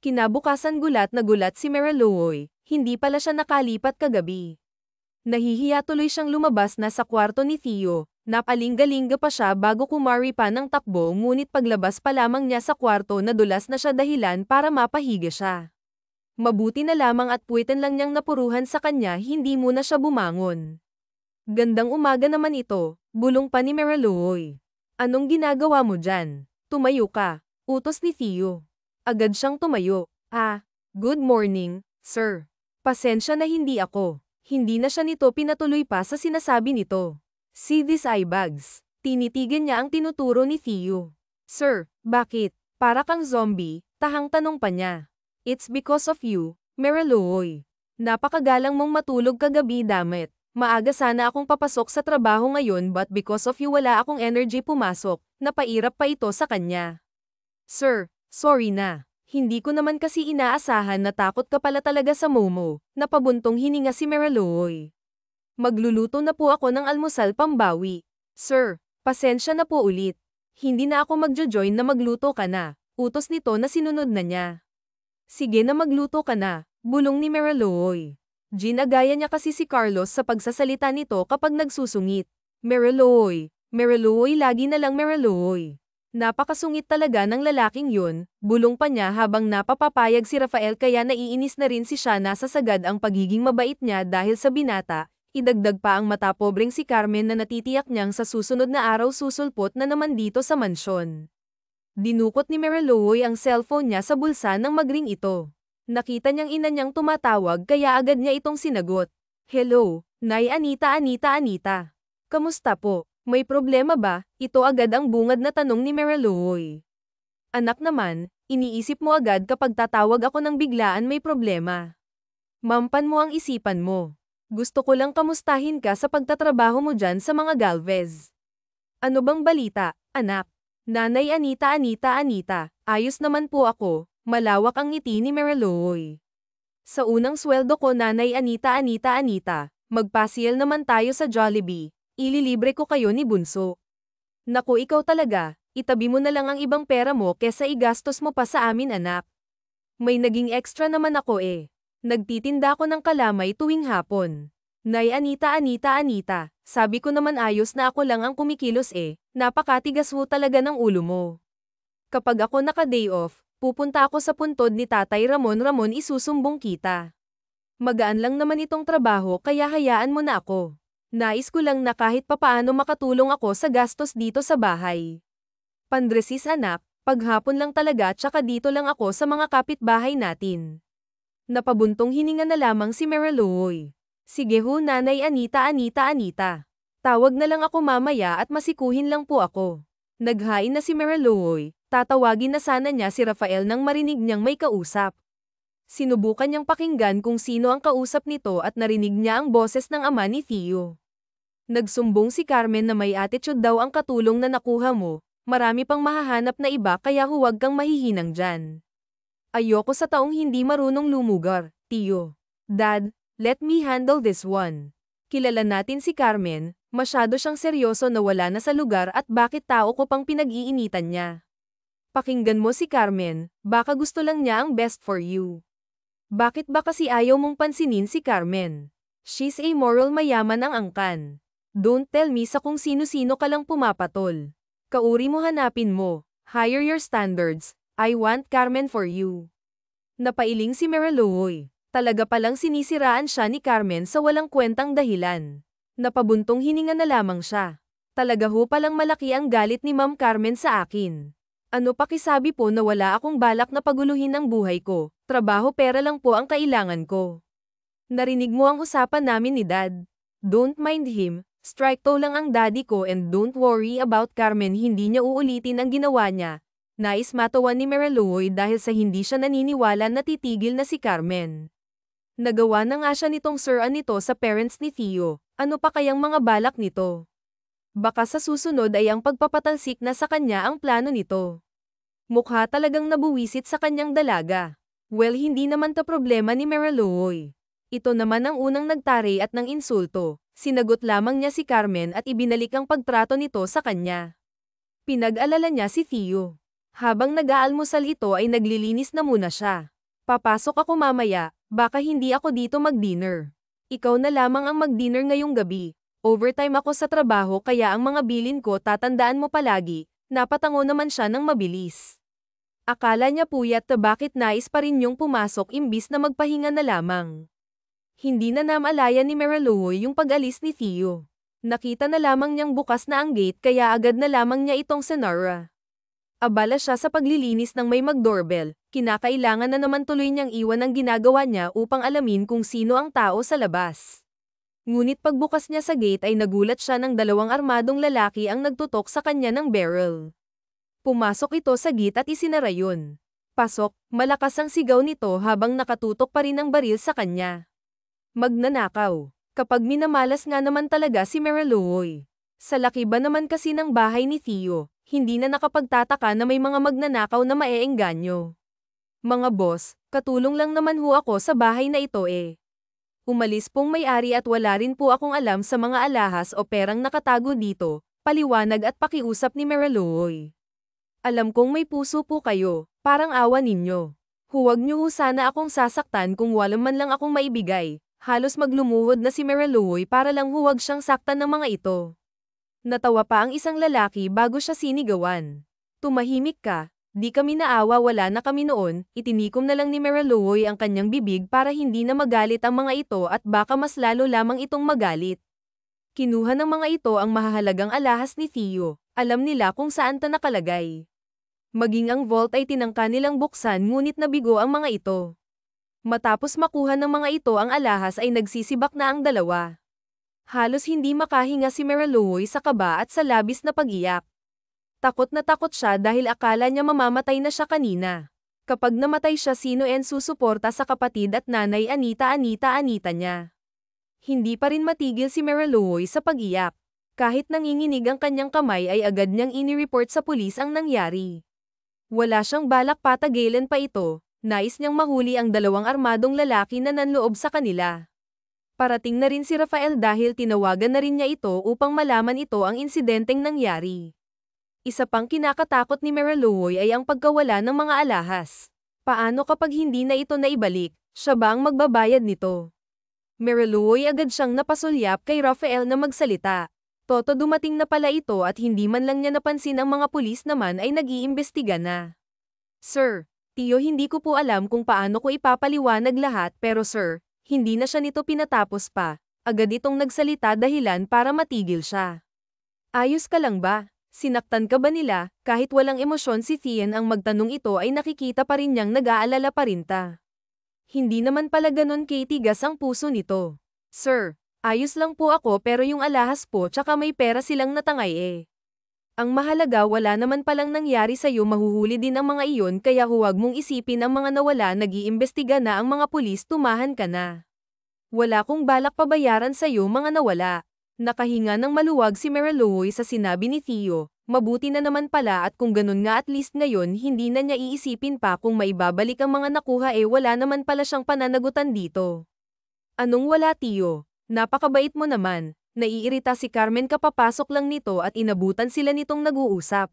Kinabukasan gulat na gulat si Mariloy, hindi pala siya nakalipat kagabi. Nahihiya tuloy siyang lumabas na sa kwarto ni Theo, napalingalinga pa siya bago kumari pa ng takbo ngunit paglabas pa lamang niya sa kwarto nadulas na siya dahilan para mapahiga siya. Mabuti na lamang at puwitan lang niyang napuruhan sa kanya hindi muna siya bumangon. Gandang umaga naman ito, bulong pa ni Mariloy. Anong ginagawa mo dyan? Tumayo ka, utos ni Theo. Agad siyang tumayo. Good morning, sir. Pasensya na hindi ako. Hindi na siya nito pinatuloy pa sa sinasabi nito. See these eye bags. Tinitigan niya ang tinuturo ni Theo. Sir, bakit? Para kang zombie, tahang tanong pa niya. It's because of you, Mariloy. Napakagalang mong matulog kagabi damet. Maaga sana akong papasok sa trabaho ngayon but because of you wala akong energy pumasok, napairap pa ito sa kanya. Sir, sorry na. Hindi ko naman kasi inaasahan na takot ka pala talaga sa Momo, napabuntong hininga si Mariloy. Magluluto na po ako ng almusal pambawi. Sir, pasensya na po ulit. Hindi na ako magjo-join na magluto ka na, utos nito na sinunod na niya. Sige na magluto ka na, bulong ni Mariloy. Ginagaya niya kasi si Carlos sa pagsasalita nito kapag nagsusungit. Mariloy, Mariloy lagi na lang Mariloy. Napakasungit talaga ng lalaking yun, bulong pa niya habang napapapayag si Rafael kaya naiinis na rin si Shana sa sagad ang pagiging mabait niya dahil sa binata, idagdag pa ang matapobreng si Carmen na natitiyak niyang sa susunod na araw susulpot na naman dito sa mansyon. Dinukot ni Mariloy ang cellphone niya sa bulsa nang magring ito. Nakita niyang ina niyang tumatawag kaya agad niya itong sinagot. Hello, Nay Anita. Kamusta po? May problema ba? Ito agad ang bungad na tanong ni Mariloy. Anak naman, iniisip mo agad kapag tatawag ako ng biglaan may problema. Mampan mo ang isipan mo. Gusto ko lang kamustahin ka sa pagtatrabaho mo dyan sa mga Galvez. Ano bang balita, anak? Nanay Anita. Ayos naman po ako, malawak ang ngiti ni Mariloy. Sa unang sweldo ko Nanay Anita. Magpasyal naman tayo sa Jollibee. Ililibre ko kayo ni Bunso. Naku ikaw talaga, itabi mo na lang ang ibang pera mo kesa igastos mo pa sa amin anak. May naging extra naman ako eh. Nagtitinda ako ng kalamay tuwing hapon. Nay Anita, sabi ko naman ayos na ako lang ang kumikilos eh, napakatigas ho talaga ng ulo mo. Kapag ako naka-day off, pupunta ako sa puntod ni Tatay Ramon isusumbong kita. Magaan lang naman itong trabaho kaya hayaan mo na ako. Nais ko lang na kahit papaano makatulong ako sa gastos dito sa bahay. Pandresis anak, paghapon lang talaga tsaka dito lang ako sa mga kapitbahay natin. Napabuntong hininga na lamang si Mariloy. Sige ho Nanay Anita. Tawag na lang ako mamaya at masikuhin lang po ako. Naghain na si Mariloy, tatawagin na sana niya si Rafael nang marinig niyang may kausap. Sinubukan niyang pakinggan kung sino ang kausap nito at narinig niya ang boses ng ama ni Theo. Nagsumbong si Carmen na may attitude daw ang katulong na nakuha mo, marami pang mahahanap na iba kaya huwag kang mahihinang dyan. Ayoko sa taong hindi marunong lumugar, Theo. Dad, let me handle this one. Kilala natin si Carmen, masyado siyang seryoso na wala na sa lugar at bakit tao ko pang pinag-iinitan niya. Pakinggan mo si Carmen, baka gusto lang niya ang best for you. Bakit ba kasi ayaw mong pansinin si Carmen? She's a moral mayaman ang angkan. Don't tell me sa kung sino-sino ka lang pumapatol. Kauri mo hanapin mo. Higher your standards. I want Carmen for you. Napailing si Mariloy. Talaga palang sinisiraan siya ni Carmen sa walang kwentang dahilan. Napabuntong hininga na lamang siya. Talaga ho palang malaki ang galit ni Ma'am Carmen sa akin. Ano pakisabi po na wala akong balak na paguluhin ang buhay ko. Trabaho pera lang po ang kailangan ko. Narinig mo ang usapan namin ni Dad. Don't mind him. Strike to lang ang daddy ko and don't worry about Carmen hindi niya uulitin ang ginawa niya. Nais matawan ni Mariloy dahil sa hindi siya naniniwala na titigil na si Carmen. Nagawa na nga siya nitong suran nito sa parents ni Theo. Ano pa kayang mga balak nito? Baka sa susunod ay ang pagpapatalsik na sa kanya ang plano nito. Mukha talagang nabuwisit sa kanyang dalaga. Well hindi naman ta problema ni Mariloy. Ito naman ang unang nagtari at ng insulto. Sinagot lamang niya si Carmen at ibinalik ang pagtrato nito sa kanya. Pinag-alala niya si Theo. Habang nag-aalmusal ito ay naglilinis na muna siya. Papasok ako mamaya, baka hindi ako dito mag-dinner. Ikaw na lamang ang mag-dinner ngayong gabi. Overtime ako sa trabaho kaya ang mga bilin ko tatandaan mo palagi. Napatango naman siya ng mabilis. Akala niya puyat na bakit nais pa rin niyong pumasok imbis na magpahinga na lamang. Hindi na namalaya ni Mariloy yung pag-alis ni Theo. Nakita na lamang niyang bukas na ang gate kaya agad na lamang niya itong sinara. Abala siya sa paglilinis ng may mag-doorbell, kinakailangan na naman tuloy niyang iwan ang ginagawa niya upang alamin kung sino ang tao sa labas. Ngunit pagbukas niya sa gate ay nagulat siya ng dalawang armadong lalaki ang nagtutok sa kanya ng barrel. Pumasok ito sa gate at isinara yun. Pasok, malakas ang sigaw nito habang nakatutok pa rin ang baril sa kanya. Magnanakaw. Kapag minamalas nga naman talaga si Mariloy. Sa laki ba naman kasi ng bahay ni Theo, hindi na nakapagtataka na may mga magnanakaw na maeengganyo. Mga boss, katulong lang naman ho ako sa bahay na ito eh. Umalis pong may-ari at wala rin po akong alam sa mga alahas o perang nakatago dito, paliwanag at pakiusap ni Mariluoy. Alam kong may puso po kayo, parang awa ninyo. Huwag niyo ho sana akong sasaktan kung wala man lang akong maibigay. Halos maglumuhod na si Mariluoy para lang huwag siyang saktan ng mga ito. Natawa pa ang isang lalaki bago siya sinigawan. Tumahimik ka, di kami naawa, wala na kami noon, itinikom na lang ni Mariluoy ang kanyang bibig para hindi na magalit ang mga ito at baka mas lalo lamang itong magalit. Kinuha ng mga ito ang mahahalagang alahas ni Theo, alam nila kung saan ta nakalagay. Maging ang vault ay tinangka nilang buksan ngunit nabigo ang mga ito. Matapos makuha ng mga ito ang alahas ay nagsisibak na ang dalawa. Halos hindi makahinga si Mariluoy sa kaba at sa labis na pag-iyak. Takot na takot siya dahil akala niya mamamatay na siya kanina. Kapag namatay siya, sino en susuporta sa kapatid at nanay Anita niya. Hindi pa rin matigil si Mariluoy sa pag-iyak. Kahit nanginginig ang kanyang kamay ay agad niyang inireport sa pulis ang nangyari. Wala siyang balak patagilan pa ito, nais niyang mahuli ang dalawang armadong lalaki na nanloob sa kanila. Parating na rin si Rafael dahil tinawagan na rin niya ito upang malaman ito ang insidenteng nangyari. Isa pang kinakatakot ni Mariluoy ay ang pagkawala ng mga alahas. Paano kapag hindi na ito naibalik, siya ba ang magbabayad nito? Mariluoy agad siyang napasulyap kay Rafael na magsalita. Toto, dumating na pala ito at hindi man lang niya napansin ang mga pulis naman ay nag-iimbestiga na. Sir, Tio, hindi ko po alam kung paano ko ipapaliwanag lahat pero sir, hindi na siya nito pinatapos pa. Agad itong nagsalita dahilan para matigil siya. Ayos ka lang ba? Sinaktan ka ba nila? Kahit walang emosyon si Thien ang magtanong ito ay nakikita pa rin niyang nag-aalala pa rin ta. Hindi naman pala ganon kitigas ang puso nito. Sir, ayos lang po ako pero yung alahas po tsaka may pera silang natangay eh. Ang mahalaga wala naman palang nangyari sa'yo, mahuhuli din ang mga iyon kaya huwag mong isipin ang mga nawala, nag-iimbestiga na ang mga pulis, tumahan ka na. Wala kong balak pabayaran sa'yo mga nawala. Nakahinga ng maluwag si Mariluoy sa sinabi ni Theo, mabuti na naman pala at kung ganun nga at least ngayon hindi na niya iisipin pa kung maibabalik ang mga nakuha wala naman pala siyang pananagutan dito. Anong wala Theo? Napakabait mo naman. Naiirita si Carmen kapapasok lang nito at inabutan sila nitong nag-uusap.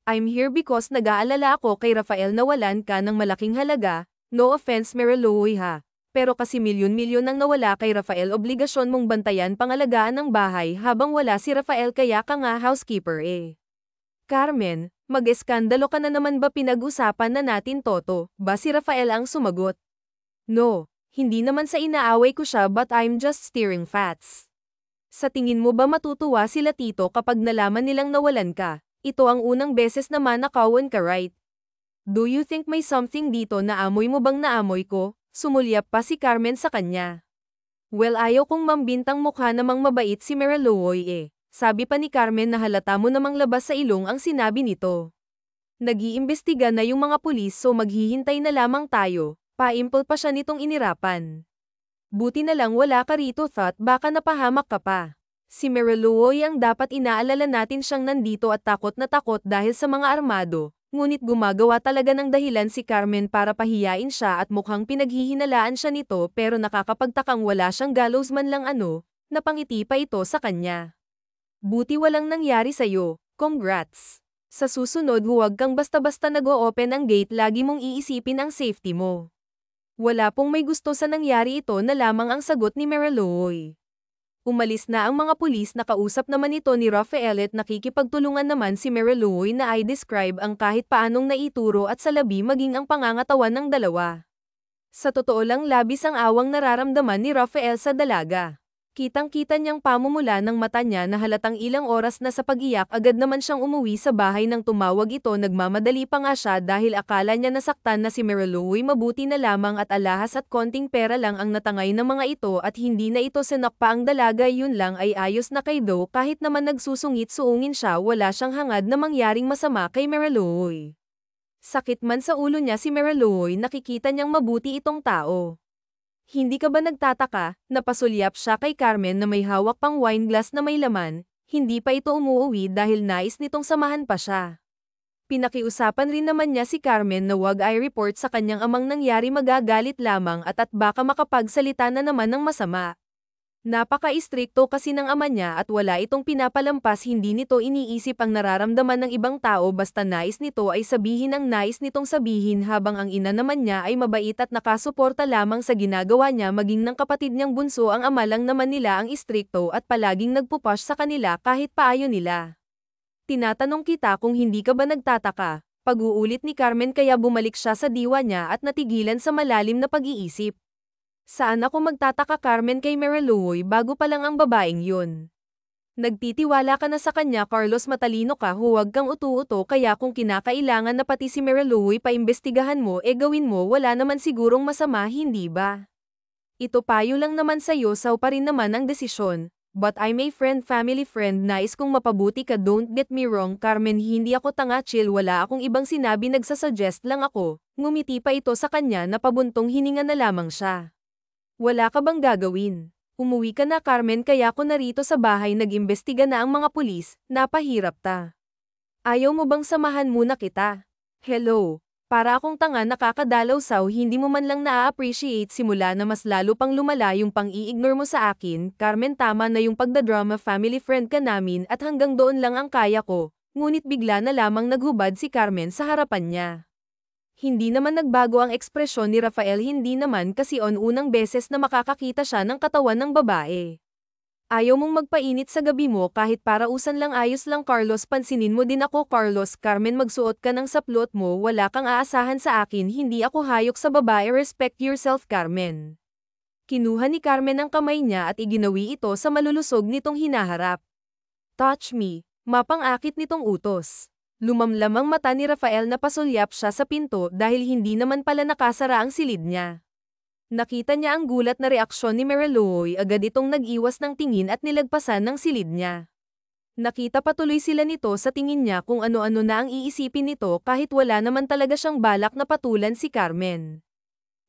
I'm here because nag-aalala ako kay Rafael, nawalan ka ng malaking halaga, no offense Mariluoy ha. Pero kasi milyon-milyon ang nawala kay Rafael, obligasyon mong bantayan pangalagaan ng bahay habang wala si Rafael kaya ka nga housekeeper eh. Carmen, mag-eskandalo ka na naman ba, pinag-usapan na natin Toto, ba si Rafael ang sumagot. No, hindi naman sa inaaway ko siya but I'm just stirring facts. Sa tingin mo ba matutuwa sila Tito kapag nalaman nilang nawalan ka? Ito ang unang beses na manakawan ka, right? Do you think may something dito na amoy mo bang naamoy ko? Sumulyap pa si Carmen sa kanya. Well, ayaw kong mambintang mukha namang mabait si Mariluoy eh. Sabi pa ni Carmen na halata mo namang labas sa ilong ang sinabi nito. Nag-iimbestiga na yung mga pulis so maghihintay na lamang tayo. Paimpol pa siya nitong inirapan. Buti na lang wala ka rito, thought, baka napahamak ka pa. Si Mariluoy ang dapat inaalala natin, siyang nandito at takot na takot dahil sa mga armado, ngunit gumagawa talaga ng dahilan si Carmen para pahiyain siya at mukhang pinaghihinalaan siya nito pero nakakapagtakang wala siyang gallows man lang, napangiti pa ito sa kanya. Buti walang nangyari sa'yo, congrats. Sa susunod huwag kang basta-basta nag-o-open ang gate, lagi mong iisipin ang safety mo. Wala pong may gusto sa nangyari, ito na lamang ang sagot ni Mariluoy. Umalis na ang mga pulis, nakausap naman ito ni Rafael at nakikipagtulungan naman si Mariluoy na i-describe ang kahit paanong naituro at salabi maging ang pangangatawan ng dalawa. Sa totoo lang labis ang awang nararamdaman ni Rafael sa dalaga. Kitang-kita niyang pamumula ng mata niya na halatang ilang oras na sa pag-iyak, agad naman siyang umuwi sa bahay nang tumawag ito. Nagmamadali pa nga siya dahil akala niya nasaktan na si Mariluoy, mabuti na lamang at alahas at konting pera lang ang natangay ng mga ito at hindi na ito sinakpa ang dalaga, yun lang ay ayos na kay Do. Kahit naman nagsusungit-suungin siya, wala siyang hangad na mangyaring masama kay Mariluoy. Sakit man sa ulo niya si Mariluoy, nakikita niyang mabuti itong tao. Hindi ka ba nagtataka? Napasulyap siya kay Carmen na may hawak pang wine glass na may laman, hindi pa ito umuuwi dahil nais nitong samahan pa siya. Pinakiusapan rin naman niya si Carmen na wag i-report sa kanyang amang nangyari, magagalit lamang at baka makapagsalita na naman ng masama. Napaka-istrikto kasi ng ama niya at wala itong pinapalampas, hindi nito iniisip ang nararamdaman ng ibang tao, basta nais nito ay sabihin ang nais nitong sabihin, habang ang ina naman niya ay mabait at nakasuporta lamang sa ginagawa niya, maging ng kapatid niyang bunso. Ang ama lang naman nila ang istrikto at palaging nagpupush sa kanila kahit paayo nila. Tinatanong kita kung hindi ka ba nagtataka, pag-uulit ni Carmen, kaya bumalik siya sa diwa niya at natigilan sa malalim na pag-iisip. Saan ako magtataka, Carmen, kay Mariluoy, bago pa lang ang babaeng yun. Nagtitiwala ka na sa kanya, Carlos, matalino ka, huwag kang utu-uto, kaya kung kinakailangan na pati si Mariluoy paimbestigahan mo, gawin mo, wala naman sigurong masama, hindi ba? Ito payo lang naman sa'yo, saw pa rin naman ang desisyon. But I'm a friend, family friend, nais kong mapabuti ka, don't get me wrong, Carmen, hindi ako tanga, chill, wala akong ibang sinabi, nagsasuggest lang ako. Ngumiti pa ito sa kanya na pabuntong hininga na lamang siya. Wala ka bang gagawin? Umuwi ka na, Carmen, kaya ako narito sa bahay, nag-imbestiga na ang mga pulis, napahirap ta. Ayaw mo bang samahan muna kita? Hello? Para akong tanga, nakakadalaw saw, hindi mo man lang na-appreciate, simula na mas lalo pang lumala yung pang-i-ignore mo sa akin, Carmen, tama na yung pagdadrama, family friend ka namin at hanggang doon lang ang kaya ko, ngunit bigla na lamang naghubad si Carmen sa harapan niya. Hindi naman nagbago ang ekspresyon ni Rafael, hindi naman kasi unang beses na makakakita siya ng katawan ng babae. Ayaw mong magpainit sa gabi mo kahit parausan lang, ayos lang, Carlos, pansinin mo din ako, Carlos. Carmen, magsuot ka ng saplot mo, wala kang aasahan sa akin, hindi ako hayok sa babae, respect yourself, Carmen. Kinuha ni Carmen ang kamay niya at iginawi ito sa malulusog nitong hinaharap. Touch me, mapang-akit nitong utos. Lumamlam ang mata ni Rafael na pasulyap siya sa pinto dahil hindi naman pala nakasara ang silid niya. Nakita niya ang gulat na reaksyon ni Mariluoy, agad itong nag-iwas ng tingin at nilagpasan ng silid niya. Nakita patuloy sila nito sa tingin niya kung ano-ano na ang iisipin nito kahit wala naman talaga siyang balak na patulan si Carmen.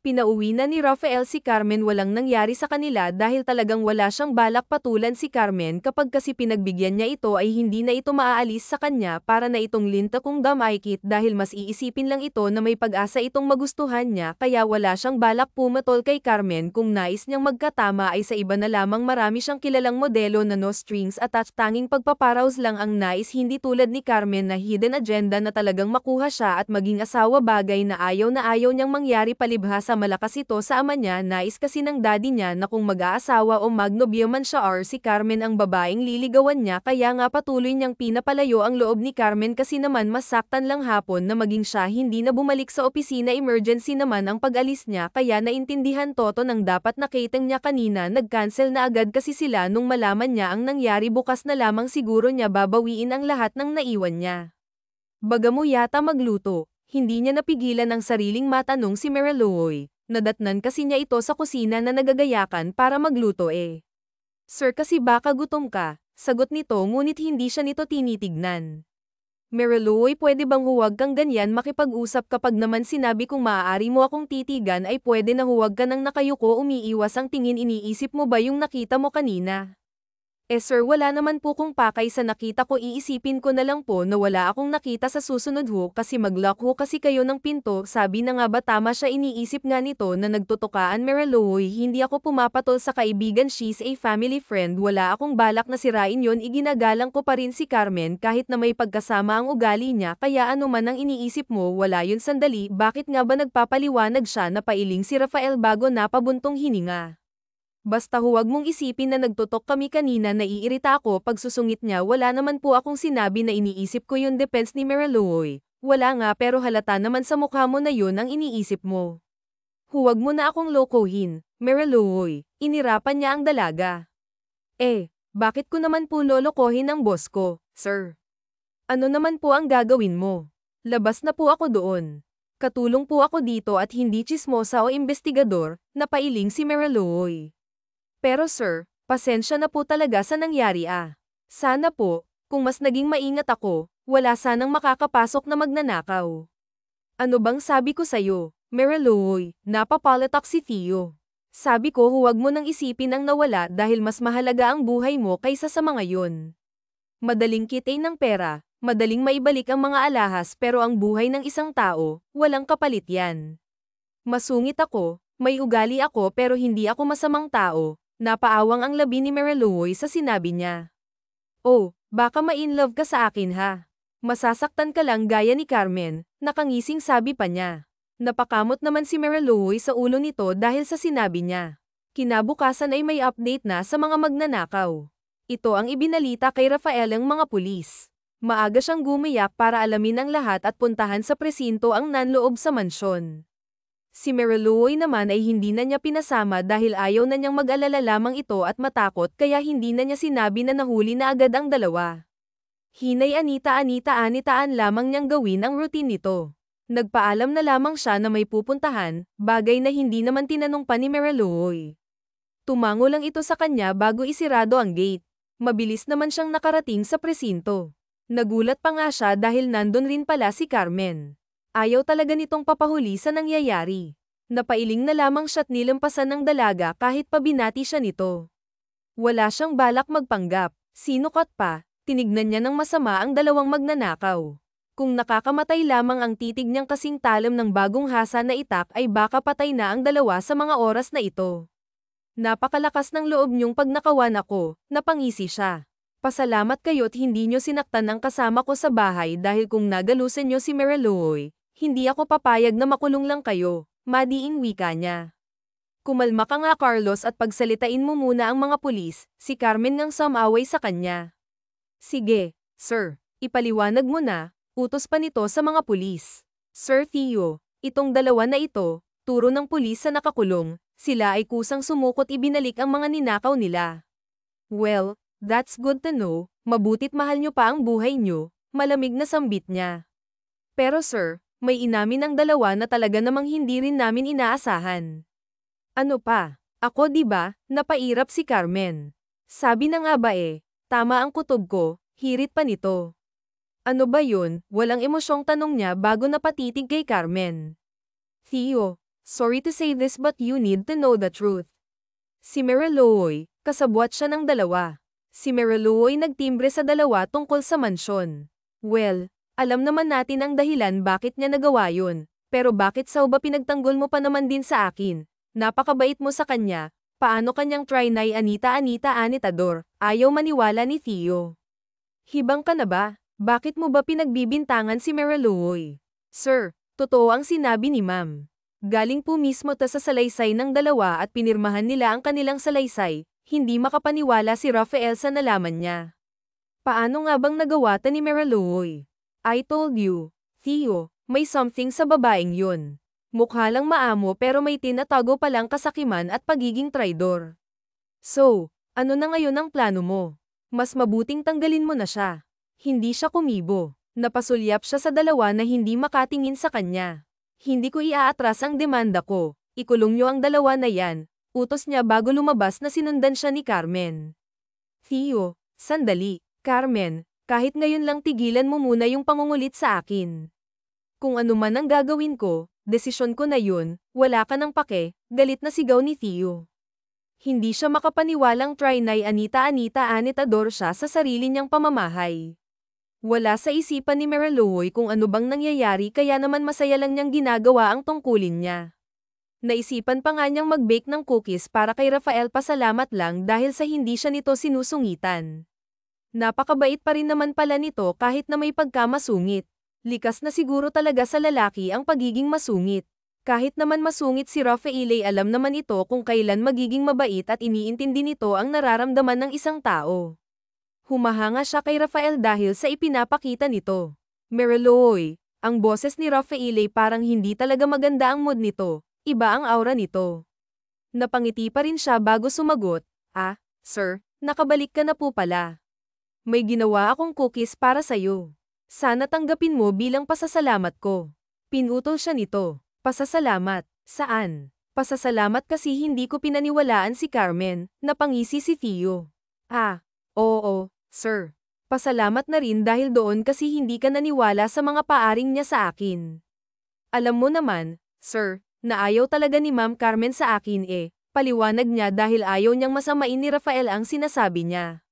Pinauwi na ni Rafael si Carmen, walang nangyari sa kanila dahil talagang wala siyang balak patulan si Carmen, kapag kasi pinagbigyan niya ito ay hindi na ito maaalis sa kanya, para na itong linta kung damaykit dahil mas iisipin lang ito na may pag-asa itong magustuhan niya, kaya wala siyang balak pumatol kay Carmen. Kung nais niyang magkatama ay sa iba na lamang, marami siyang kilalang modelo na no strings attached, tanging pagpaparaos lang ang nais, hindi tulad ni Carmen na hidden agenda na talagang makuha siya at maging asawa, bagay na ayaw niyang mangyari. Palibhasa malakas ito sa ama niya, nais kasi ng daddy niya na kung mag-aasawa o magnobyo man siya or si Carmen ang babaeng liligawan niya, kaya nga patuloy niyang pinapalayo ang loob ni Carmen kasi naman masaktan lang hapon na maging siya hindi na bumalik sa opisina, emergency naman ang pag-alis niya, kaya naintindihan Toto ng dapat na cateng niya kanina, nag-cancel na agad kasi sila nung malaman niya ang nangyari, bukas na lamang siguro niya babawiin ang lahat ng naiwan niya. Baga mo yata magluto. Hindi niya napigilan ang sariling matanong si Mariluoy. Nadatnan kasi niya ito sa kusina na nagagayakan para magluto Sir, kasi baka gutom ka, sagot nito, ngunit hindi siya nito tinitignan. Mariluoy, pwede bang huwag kang ganyan makipag-usap, kapag naman sinabi kong maaari mo akong titigan ay pwede na huwag ka nang nakayuko, umiiwas ang tingin, iniisip mo ba yung nakita mo kanina? Sir, wala naman po kong pakay sa nakita ko, iisipin ko na lang po na wala akong nakita sa susunod ho, kasi mag-lock ho kasi kayo ng pinto, sabi na nga ba, tama siya, iniisip nga nito na nagtutukaan. Mariluoy, hindi ako pumapatol sa kaibigan, she's a family friend, wala akong balak na sirain yon, iginagalang ko pa rin si Carmen kahit na may pagkasama ang ugali niya, kaya ano man ang iniisip mo, wala yun. Sandali, bakit nga ba nagpapaliwanag siya? Napailing si Rafael bago napabuntong hininga. Basta huwag mong isipin na nagtutok kami kanina, naiirita ako, pagsusungit niya, wala naman po akong sinabi na iniisip ko yun, defense ni Mariluoy. Wala nga, pero halata naman sa mukha mo na yun ang iniisip mo. Huwag mo na akong lokohin, Mariluoy, inirapan niya ang dalaga. Bakit ko naman po lolokohin ang boss ko, sir? Ano naman po ang gagawin mo? Labas na po ako doon. Katulong po ako dito at hindi tsismosa o investigador, napailing si Mariluoy. Pero sir, pasensya na po talaga sa nangyari Sana po, kung mas naging maingat ako, wala sanang makakapasok na magnanakaw. Ano bang sabi ko sa'yo, Mariluoy? Napapalatak si Theo. Sabi ko huwag mo nang isipin ang nawala dahil mas mahalaga ang buhay mo kaysa sa mga yon. Madaling kitain ng pera, Madaling maibalik ang mga alahas pero ang buhay ng isang tao, walang kapalit yan. Masungit ako, may ugali ako pero hindi ako masamang tao. Napaawang ang labi ni Mariluoy sa sinabi niya. Oh, baka ma-inlove ka sa akin ha. Masasaktan ka lang gaya ni Carmen, nakangising sabi pa niya. Napakamot naman si Mariluoy sa ulo nito dahil sa sinabi niya. Kinabukasan ay may update na sa mga magnanakaw. Ito ang ibinalita kay Rafael ang mga pulis. Maaga siyang gumiyak para alamin ang lahat at puntahan sa presinto ang nanloob sa mansyon. Si Mariluoy naman ay hindi na niya pinasama dahil ayaw na niyang mag-alala lamang ito at matakot kaya hindi na niya sinabi na nahuli na agad ang dalawa. Hinay anita-anitaan lamang niyang gawin ang routine nito. Nagpaalam na lamang siya na may pupuntahan, bagay na hindi naman tinanong pa ni Mariluoy. Tumango lang ito sa kanya bago isirado ang gate. Mabilis naman siyang nakarating sa presinto. Nagulat pa nga siya dahil nandun rin pala si Carmen. Ayaw talaga nitong papahuli sa nangyayari. Napailing na lamang siya't nilampasan ng dalaga kahit pabinati siya nito. Wala siyang balak magpanggap. Sinukat pa, tinignan niya ng masama ang dalawang magnanakaw. Kung nakakamatay lamang ang titig niyang kasing talam ng bagong hasa na itak ay baka patay na ang dalawa sa mga oras na ito. Napakalakas ng loob niyong pag nakawan ako, napangisi siya. Pasalamat kayo't hindi niyo sinaktan ang kasama ko sa bahay dahil kung nagalusan niyo si Mariluoy, hindi ako papayag na makulong lang kayo, madiing wika niya. Kumalma ka nga Carlos at pagsalitain mo muna ang mga pulis, si Carmen ngang samaway sa kanya. Sige, sir, ipaliwanag mo na, utos pa nito sa mga pulis. Sir Theo, itong dalawa na ito, turo ng pulis sa nakakulong, sila ay kusang sumukot ibinalik ang mga ninakaw nila. Well, that's good to know, mabutit mahal nyo pa ang buhay nyo, malamig na sambit niya. Pero sir, may inamin ang dalawa na talaga namang hindi rin namin inaasahan. Ano pa? Ako diba, napairap si Carmen. Sabi na nga ba tama ang kutob ko, hirit pa nito. Ano ba yun? Walang emosyong tanong niya bago napatitig kay Carmen. Theo, sorry to say this but you need to know the truth. Si Mariluoy, kasabwat siya ng dalawa. Si Mariluoy nagtimbre sa dalawa tungkol sa mansyon. Well, alam naman natin ang dahilan bakit niya nagawa yun, pero bakit sao ba pinagtanggol mo pa naman din sa akin? Napakabait mo sa kanya, paano kanyang trinay anita-anitador, ayaw maniwala ni Theo. Hibang ka na ba? Bakit mo ba pinagbibintangan si Mariluoy? Sir, totoo ang sinabi ni ma'am. Galing po mismo ta sa salaysay ng dalawa at pinirmahan nila ang kanilang salaysay, hindi makapaniwala si Rafael sa nalaman niya. Paano nga bang nagawa ta ni Mariluoy? I told you, Theo, may something sa babaeng yun. Mukha lang maamo pero may tinatago palang kasakiman at pagiging traidor. So, ano na ngayon ang plano mo? Mas mabuting tanggalin mo na siya. Hindi siya kumibo. Napasulyap siya sa dalawa na hindi makatingin sa kanya. Hindi ko iaatras ang demanda ko. Ikulong niyo ang dalawa na yan. Utos niya bago lumabas na sinundan siya ni Carmen. Theo, sandali, Carmen. Kahit ngayon lang tigilan mo muna yung pangungulit sa akin. Kung ano man ang gagawin ko, desisyon ko na yun, wala ka ng pake, galit na sigaw ni Theo. Hindi siya makapaniwalang trinay anita-anitador siya sa sarili niyang pamamahay. Wala sa isipan ni Mariluoy kung ano bang nangyayari kaya naman masaya lang niyang ginagawa ang tungkulin niya. Naisipan pa nga niyang mag-bake ng cookies para kay Rafael pasalamat lang dahil sa hindi siya nito sinusungitan. Napakabait pa rin naman pala nito kahit na may pagkamasungit. Likas na siguro talaga sa lalaki ang pagiging masungit. Kahit naman masungit si Rafael ay alam naman ito kung kailan magiging mabait at iniintindi nito ang nararamdaman ng isang tao. Humahanga siya kay Rafael dahil sa ipinapakita nito. Mariluoy, ang boses ni Rafael ay parang hindi talaga maganda ang mood nito, iba ang aura nito. Napangiti pa rin siya bago sumagot, sir, nakabalik ka na po pala. May ginawa akong cookies para sa'yo. Sana tanggapin mo bilang pasasalamat ko. Pinutol siya nito. Pasasalamat? Saan? Pasasalamat kasi hindi ko pinaniwalaan si Carmen, napangisi si Theo. Oo, sir. Pasalamat na rin dahil doon kasi hindi ka naniwala sa mga paaring niya sa akin. Alam mo naman, sir, na ayaw talaga ni Ma'am Carmen sa akin paliwanag niya dahil ayaw niyang masamain ni Rafael ang sinasabi niya.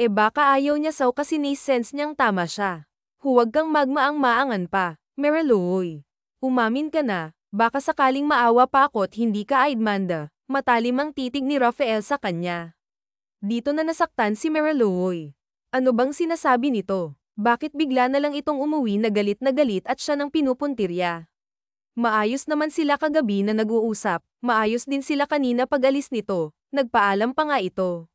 Baka ayaw niya saw kasi ni-sense niyang tama siya. Huwag kang magmaang-maangan pa, Mariloy. Umamin ka na, baka sakaling maawa pa ako't hindi ka Aidmanda. Matalim ang titig ni Rafael sa kanya. Dito na nasaktan si Mariloy. Ano bang sinasabi nito? Bakit bigla na lang itong umuwi na galit at siya ng pinupuntirya? Maayos naman sila kagabi na nag-uusap, maayos din sila kanina pag-alis nito, nagpaalam pa nga ito.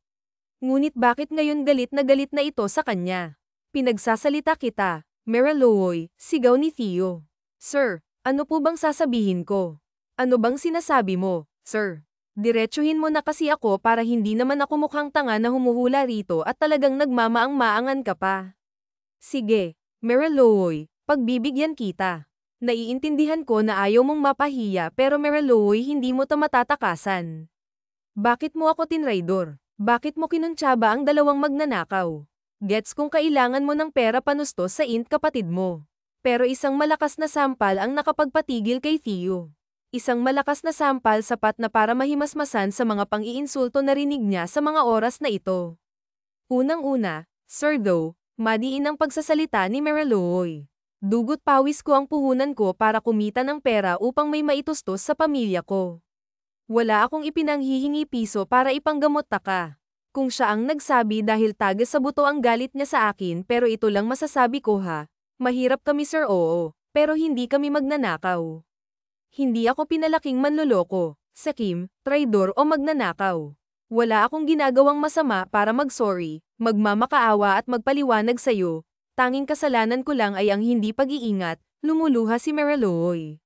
Ngunit bakit ngayon galit na ito sa kanya? Pinagsasalita kita, Mariloy, sigaw ni Theo. Sir, ano po bang sasabihin ko? Ano bang sinasabi mo, sir? Diretsuhin mo na kasi ako para hindi naman ako mukhang tanga na humuhula rito at talagang nagmamaang-maangan ka pa. Sige, Mariloy, pagbibigyan kita. Naiintindihan ko na ayaw mong mapahiya pero Mariloy hindi mo ta matatakasan. Bakit mo ako tinraidor? Bakit mo kinuntsaba ang dalawang magnanakaw? Gets kung kailangan mo ng pera panustos sa kapatid mo. Pero isang malakas na sampal ang nakapagpatigil kay Theo. Isang malakas na sampal sapat na para mahimasmasan sa mga pang-iinsulto na rinig niya sa mga oras na ito. Unang-una, Sir Doe, madiin ang pagsasalita ni Mariloy. Dugot pawis ko ang puhunan ko para kumita ng pera upang may maitustos sa pamilya ko. Wala akong ipinanghihingi piso para ipanggamot ka. Kung siya ang nagsabi dahil taga sa buto ang galit niya sa akin pero ito lang masasabi ko ha. Mahirap kami sir oo, pero hindi kami magnanakaw. Hindi ako pinalaking manloloko, sakim, traidor o magnanakaw. Wala akong ginagawang masama para mag-sorry, magmamakaawa at magpaliwanag sa'yo. Tanging kasalanan ko lang ay ang hindi pag-iingat, lumuluha si Mariloy.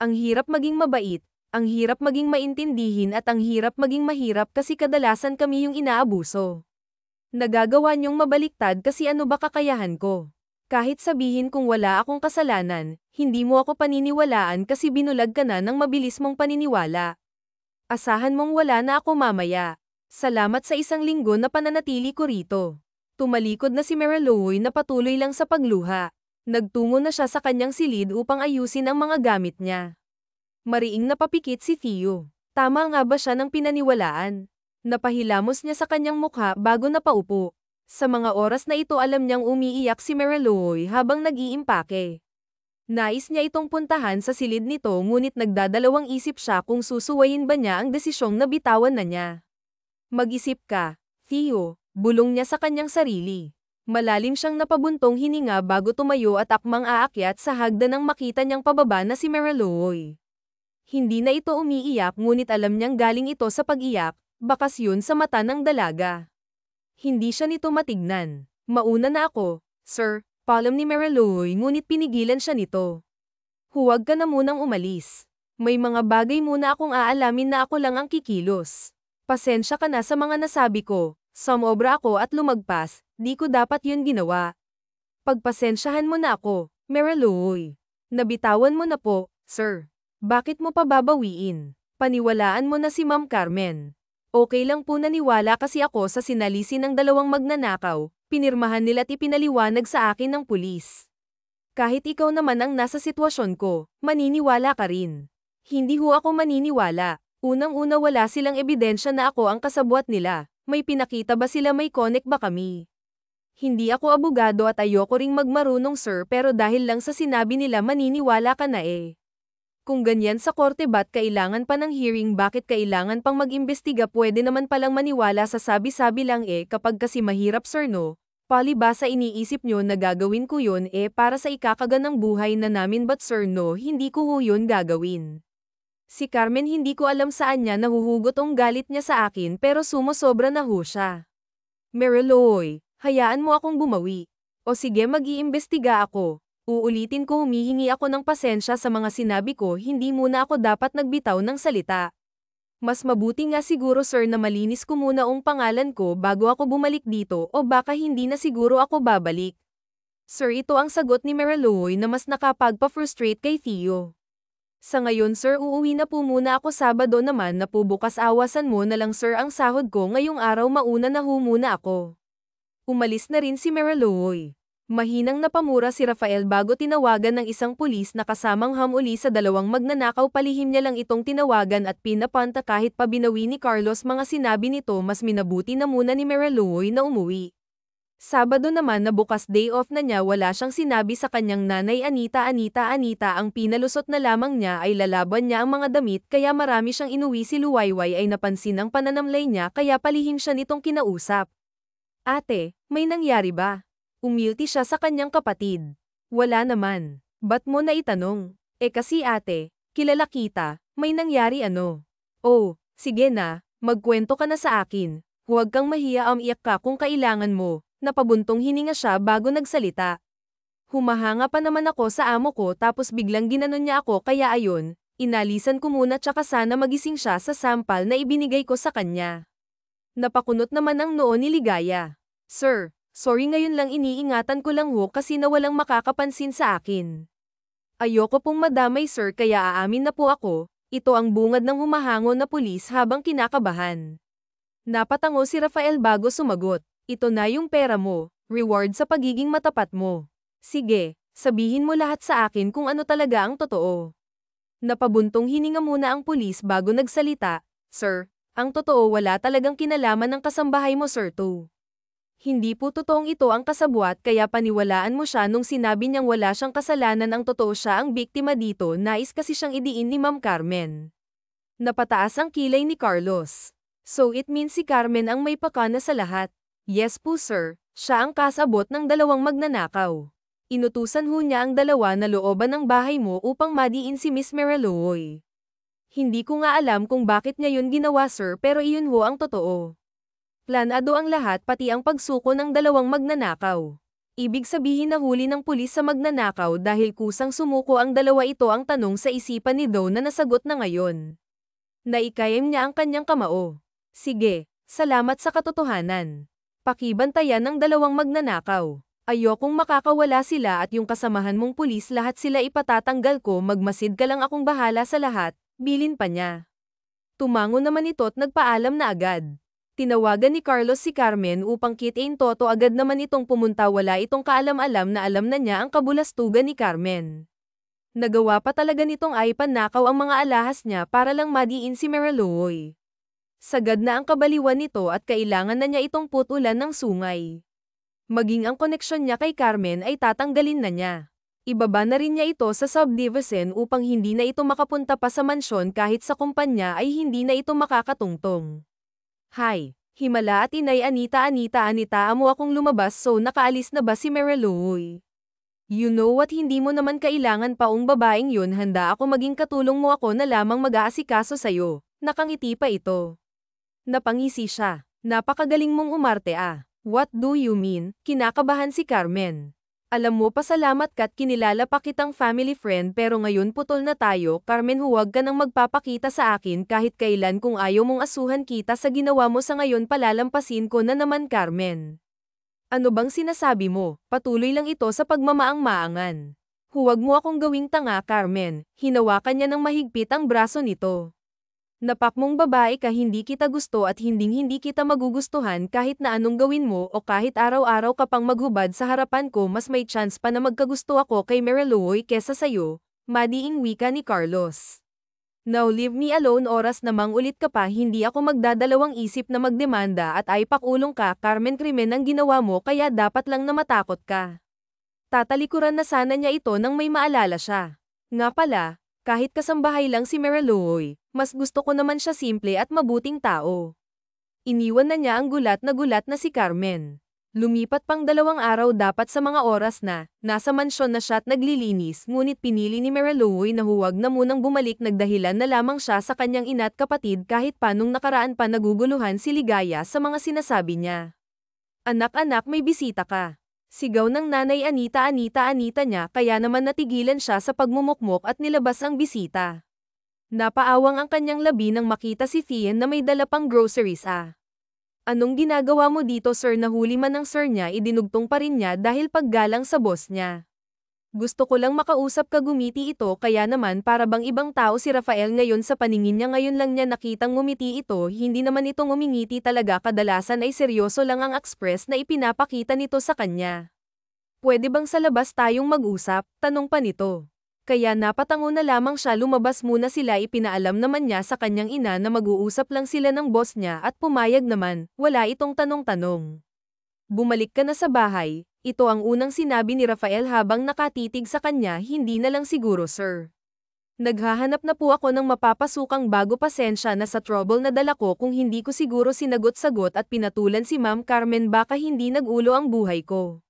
Ang hirap maging mabait, ang hirap maging maintindihin at ang hirap maging mahirap kasi kadalasan kami yung inaabuso. Nagagawa niyong mabaliktad kasi ano ba kakayahan ko? Kahit sabihin kung wala akong kasalanan, hindi mo ako paniniwalaan kasi binulag ka na ng mabilis mong paniniwala. Asahan mong wala na ako mamaya. Salamat sa isang linggo na pananatili ko rito. Tumalikod na si Mariloy na patuloy lang sa pagluha. Nagtungo na siya sa kanyang silid upang ayusin ang mga gamit niya. Mariing napapikit si Theo. Tama nga ba siya ng pinaniwalaan? Napahilamos niya sa kanyang mukha bago napaupo. Sa mga oras na ito alam niyang umiiyak si Mariloy habang nag-iimpake. Nais niya itong puntahan sa silid nito ngunit nagdadalawang isip siya kung susuwayin ba niya ang desisyong nabitawan na niya. Mag-isip ka, Theo, bulong niya sa kanyang sarili. Malalim siyang napabuntong hininga bago tumayo at akmang aakyat sa hagdan nang makita niyang pababa na si Mariloy. Hindi na ito umiiyak ngunit alam niyang galing ito sa pag-iyak, bakas yun sa mata ng dalaga. Hindi siya nito matignan. Mauna na ako, sir, paalam ni Mariloy ngunit pinigilan siya nito. Huwag ka na munang umalis. May mga bagay muna akong aalamin na ako lang ang kikilos. Pasensya ka na sa mga nasabi ko, sumobra ako at lumagpas, di ko dapat yun ginawa. Pagpasensyahan mo na ako, Mariloy. Nabitawan mo na po, sir. Bakit mo pa babawiin? Paniwalaan mo na si Ma'am Carmen. Okay lang po naniwala kasi ako sa sinalisin ng dalawang magnanakaw, pinirmahan nila at ipinaliwanag sa akin ng pulis. Kahit ikaw naman ang nasa sitwasyon ko, maniniwala ka rin. Hindi ho ako maniniwala. Unang-una wala silang ebidensya na ako ang kasabwat nila. May pinakita ba sila may connect ba kami? Hindi ako abogado at ayoko ring magmarunong sir pero dahil lang sa sinabi nila maniniwala ka na eh. Kung ganyan sa korte ba't kailangan pa ng hearing bakit kailangan pang mag-imbestiga pwede naman palang maniwala sa sabi-sabi lang eh kapag kasi mahirap sir no, palibhasa iniisip nyo na gagawin ko yun eh para sa ikakaganang buhay na namin but sir no hindi ko ho yun gagawin. Si Carmen hindi ko alam saan niya nahuhugot ang galit niya sa akin pero sumosobra na ho siya. Mariloy, hayaan mo akong bumawi. O sige mag-iimbestiga ako. Uulitin ko humihingi ako ng pasensya sa mga sinabi ko hindi muna ako dapat nagbitaw ng salita. Mas mabuti nga siguro sir na malinis ko muna ang pangalan ko bago ako bumalik dito o baka hindi na siguro ako babalik. Sir ito ang sagot ni Mariloy na mas nakapagpa-frustrate kay Theo. Sa ngayon sir uuwi na po muna ako Sabado naman na po bukas awasan mo na lang sir ang sahod ko ngayong araw mauna na ho muna ako. Umalis na rin si Mariloy. Mahinang napamura si Rafael bago tinawagan ng isang pulis na kasamang hamuli sa dalawang magnanakaw palihim niya lang itong tinawagan at pinapanta kahit pa binawi ni Carlos mga sinabi nito mas minabuti na muna ni Mariloy na umuwi. Sabado naman na bukas day off na niya, wala siyang sinabi sa kanyang nanay. Anita ang pinalusot na lamang niya ay lalaban niya ang mga damit kaya marami siyang inuwi. Si Luwayway ay napansin ang pananamlay niya kaya palihim siya nitong kinausap. Ate, may nangyari ba? Umilti siya sa kanyang kapatid. Wala naman. Ba't mo na itanong? Kasi ate, kilala kita, may nangyari ano? Oh, sige na, magkwento ka na sa akin. Huwag kang mahiya, iyak ka kung kailangan mo. Napabuntong hininga siya bago nagsalita. Humahanga pa naman ako sa amo ko tapos biglang ginanon niya ako kaya ayon, inalisan ko muna tsaka sana magising siya sa sampal na ibinigay ko sa kanya. Napakunot naman ang noo ni Ligaya. Sir, sorry, ngayon lang, iniingatan ko lang ho kasi na walang makakapansin sa akin. Ayoko pong madamay sir kaya aamin na po ako. Ito ang bungad ng humahango na pulis habang kinakabahan. Napatango si Rafael bago sumagot. Ito na yung pera mo, reward sa pagiging matapat mo. Sige, sabihin mo lahat sa akin kung ano talaga ang totoo. Napabuntong hininga muna ang pulis bago nagsalita. Sir, ang totoo, wala talagang kinalaman ng kasambahay mo sir to. Hindi po totoong ito ang kasabwat kaya paniwalaan mo siya nung sinabi niyang wala siyang kasalanan. Ang totoo, siya ang biktima dito, nais kasi siyang idiin ni Ma'am Carmen. Napataas ang kilay ni Carlos. So it means si Carmen ang may pakana sa lahat. Yes po sir, siya ang kasabot ng dalawang magnanakaw. Inutusan ho niya ang dalawa na looban ng bahay mo upang madiin si Miss Mariluoy. Hindi ko nga alam kung bakit niya yun ginawa sir, pero iyon ho ang totoo. Planado ang lahat, pati ang pagsuko ng dalawang magnanakaw. Ibig sabihin nahuli ng pulis sa magnanakaw dahil kusang sumuko ang dalawa. Ito ang tanong sa isipan ni Doe na nasagot na ngayon. Naikayem niya ang kanyang kamao. Sige, salamat sa katotohanan. Pakibantayan ng dalawang magnanakaw. Ayokong makakawala sila at yung kasamahan mong pulis, lahat sila ipatatanggal ko. Magmasid ka lang, akong bahala sa lahat, bilin pa niya. Tumango naman ito at nagpaalam na agad. Tinawagan ni Carlos si Carmen upang kitain toto. Agad naman itong pumunta, wala itong kaalam-alam na alam na niya ang kabulastugan ni Carmen. Nagawa pa talaga nitong ipanakaw ang mga alahas niya para lang madiin si Mariluoy. Sagad na ang kabaliwan nito at kailangan na niya itong putulan ng sungay. Maging ang koneksyon niya kay Carmen ay tatanggalin na niya. Ibaba na rin niya ito sa subdivision upang hindi na ito makapunta pa sa mansyon. Kahit sa kumpanya ay hindi na ito makakatungtong. Hi, Himala at Inay Anita. Amo akong lumabas, so nakaalis na ba si Mariluoy? You know what, hindi mo naman kailangan paong babaeng yun, handa ako maging katulong mo, ako na lamang mag-aasikaso sa'yo. Nakangiti pa ito. Napangisi siya. Napakagaling mong umarte ah. What do you mean? Kinakabahan si Carmen. Alam mo, pasalamat ka't kinilala pa kitang family friend, pero ngayon putol na tayo. Carmen, huwag ka nang magpapakita sa akin kahit kailan. Kung ayaw mong asuhan kita sa ginawa mo sa ngayon, palalampasin ko na naman. Carmen, ano bang sinasabi mo? Patuloy lang ito sa pagmamaang-maangan. Huwag mo akong gawing tanga. Carmen, hinawakan niya ng mahigpit ang braso nito. Napak mong babae ka, hindi kita gusto at hindi kita magugustuhan kahit na anong gawin mo o kahit araw-araw ka pang maghubad sa harapan ko. Mas may chance pa na magkagusto ako kay Mariluoy kesa sayo, madiing wika ni Carlos. Now leave me alone, oras namang ulit ka pa, hindi ako magdadalawang isip na magdemanda at ay pakulong ka. Carmen, krimen ang ginawa mo kaya dapat lang na matakot ka. Tatalikuran na sana niya ito nang may maalala siya. Nga pala, kahit kasambahay lang si Mariluoy, mas gusto ko naman siya, simple at mabuting tao. Iniwan na niya ang gulat na si Carmen. Lumipat pang 2 araw, dapat sa mga oras na, nasa mansyon na siya at naglilinis, ngunit pinili ni Mariluoy na huwag na munang bumalik. Nagdahilan na lamang siya sa kanyang ina at kapatid kahit panong nakaraan pa naguguluhan si Ligaya sa mga sinasabi niya. Anak-anak, may bisita ka. Sigaw ng nanay Anita niya, kaya naman natigilan siya sa pagmumukmok at nilabas ang bisita. Napaawang ang kanyang labi nang makita si Thien na may dala pang groceries. Anong ginagawa mo dito sir? Nahuli man ng sir niya, idinugtong pa rin niya dahil paggalang sa boss niya. Gusto ko lang makausap ka, gumiti ito, kaya naman para bang ibang tao si Rafael ngayon sa paningin niya. Ngayon lang niya nakitang ngumiti ito, hindi naman ito ngumingiti talaga, kadalasan ay seryoso lang ang express na ipinapakita nito sa kanya. Pwede bang sa labas tayong mag-usap? Tanong pa nito. Kaya napatango na lamang siya, lumabas muna sila. Ipinaalam naman niya sa kanyang ina na mag-uusap lang sila ng boss niya at pumayag naman, wala itong tanong-tanong. Bumalik ka na sa bahay, ito ang unang sinabi ni Rafael habang nakatitig sa kanya. Hindi na lang siguro sir. Naghahanap na po ako ng mapapasukang bago pasensya na sa trouble na dala ko kung hindi ko siguro sinagot-sagot at pinatulan si Ma'am Carmen baka hindi nag-ulo ang buhay ko.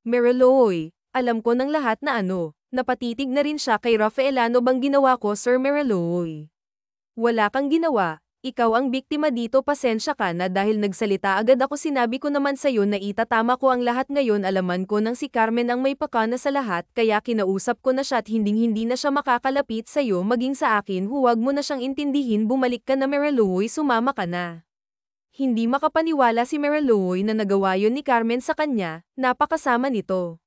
Mariloy, alam ko ng lahat na napatitig na rin siya kay Rafael. Ano bang ginawa ko Sir Mariloy? Wala kang ginawa, ikaw ang biktima dito. Pasensya ka na dahil nagsalita agad ako. Sinabi ko naman sa'yo na itatama ko ang lahat ngayon. Alaman ko nang si Carmen ang may pakana sa lahat kaya kinausap ko na siya at hinding-hindi na siya makakalapit sa'yo maging sa akin. Huwag mo na siyang intindihin. Bumalik ka na Mariloy, sumama ka na. Hindi makapaniwala si Mariloy na nagawa yun ni Carmen sa kanya, napakasama nito.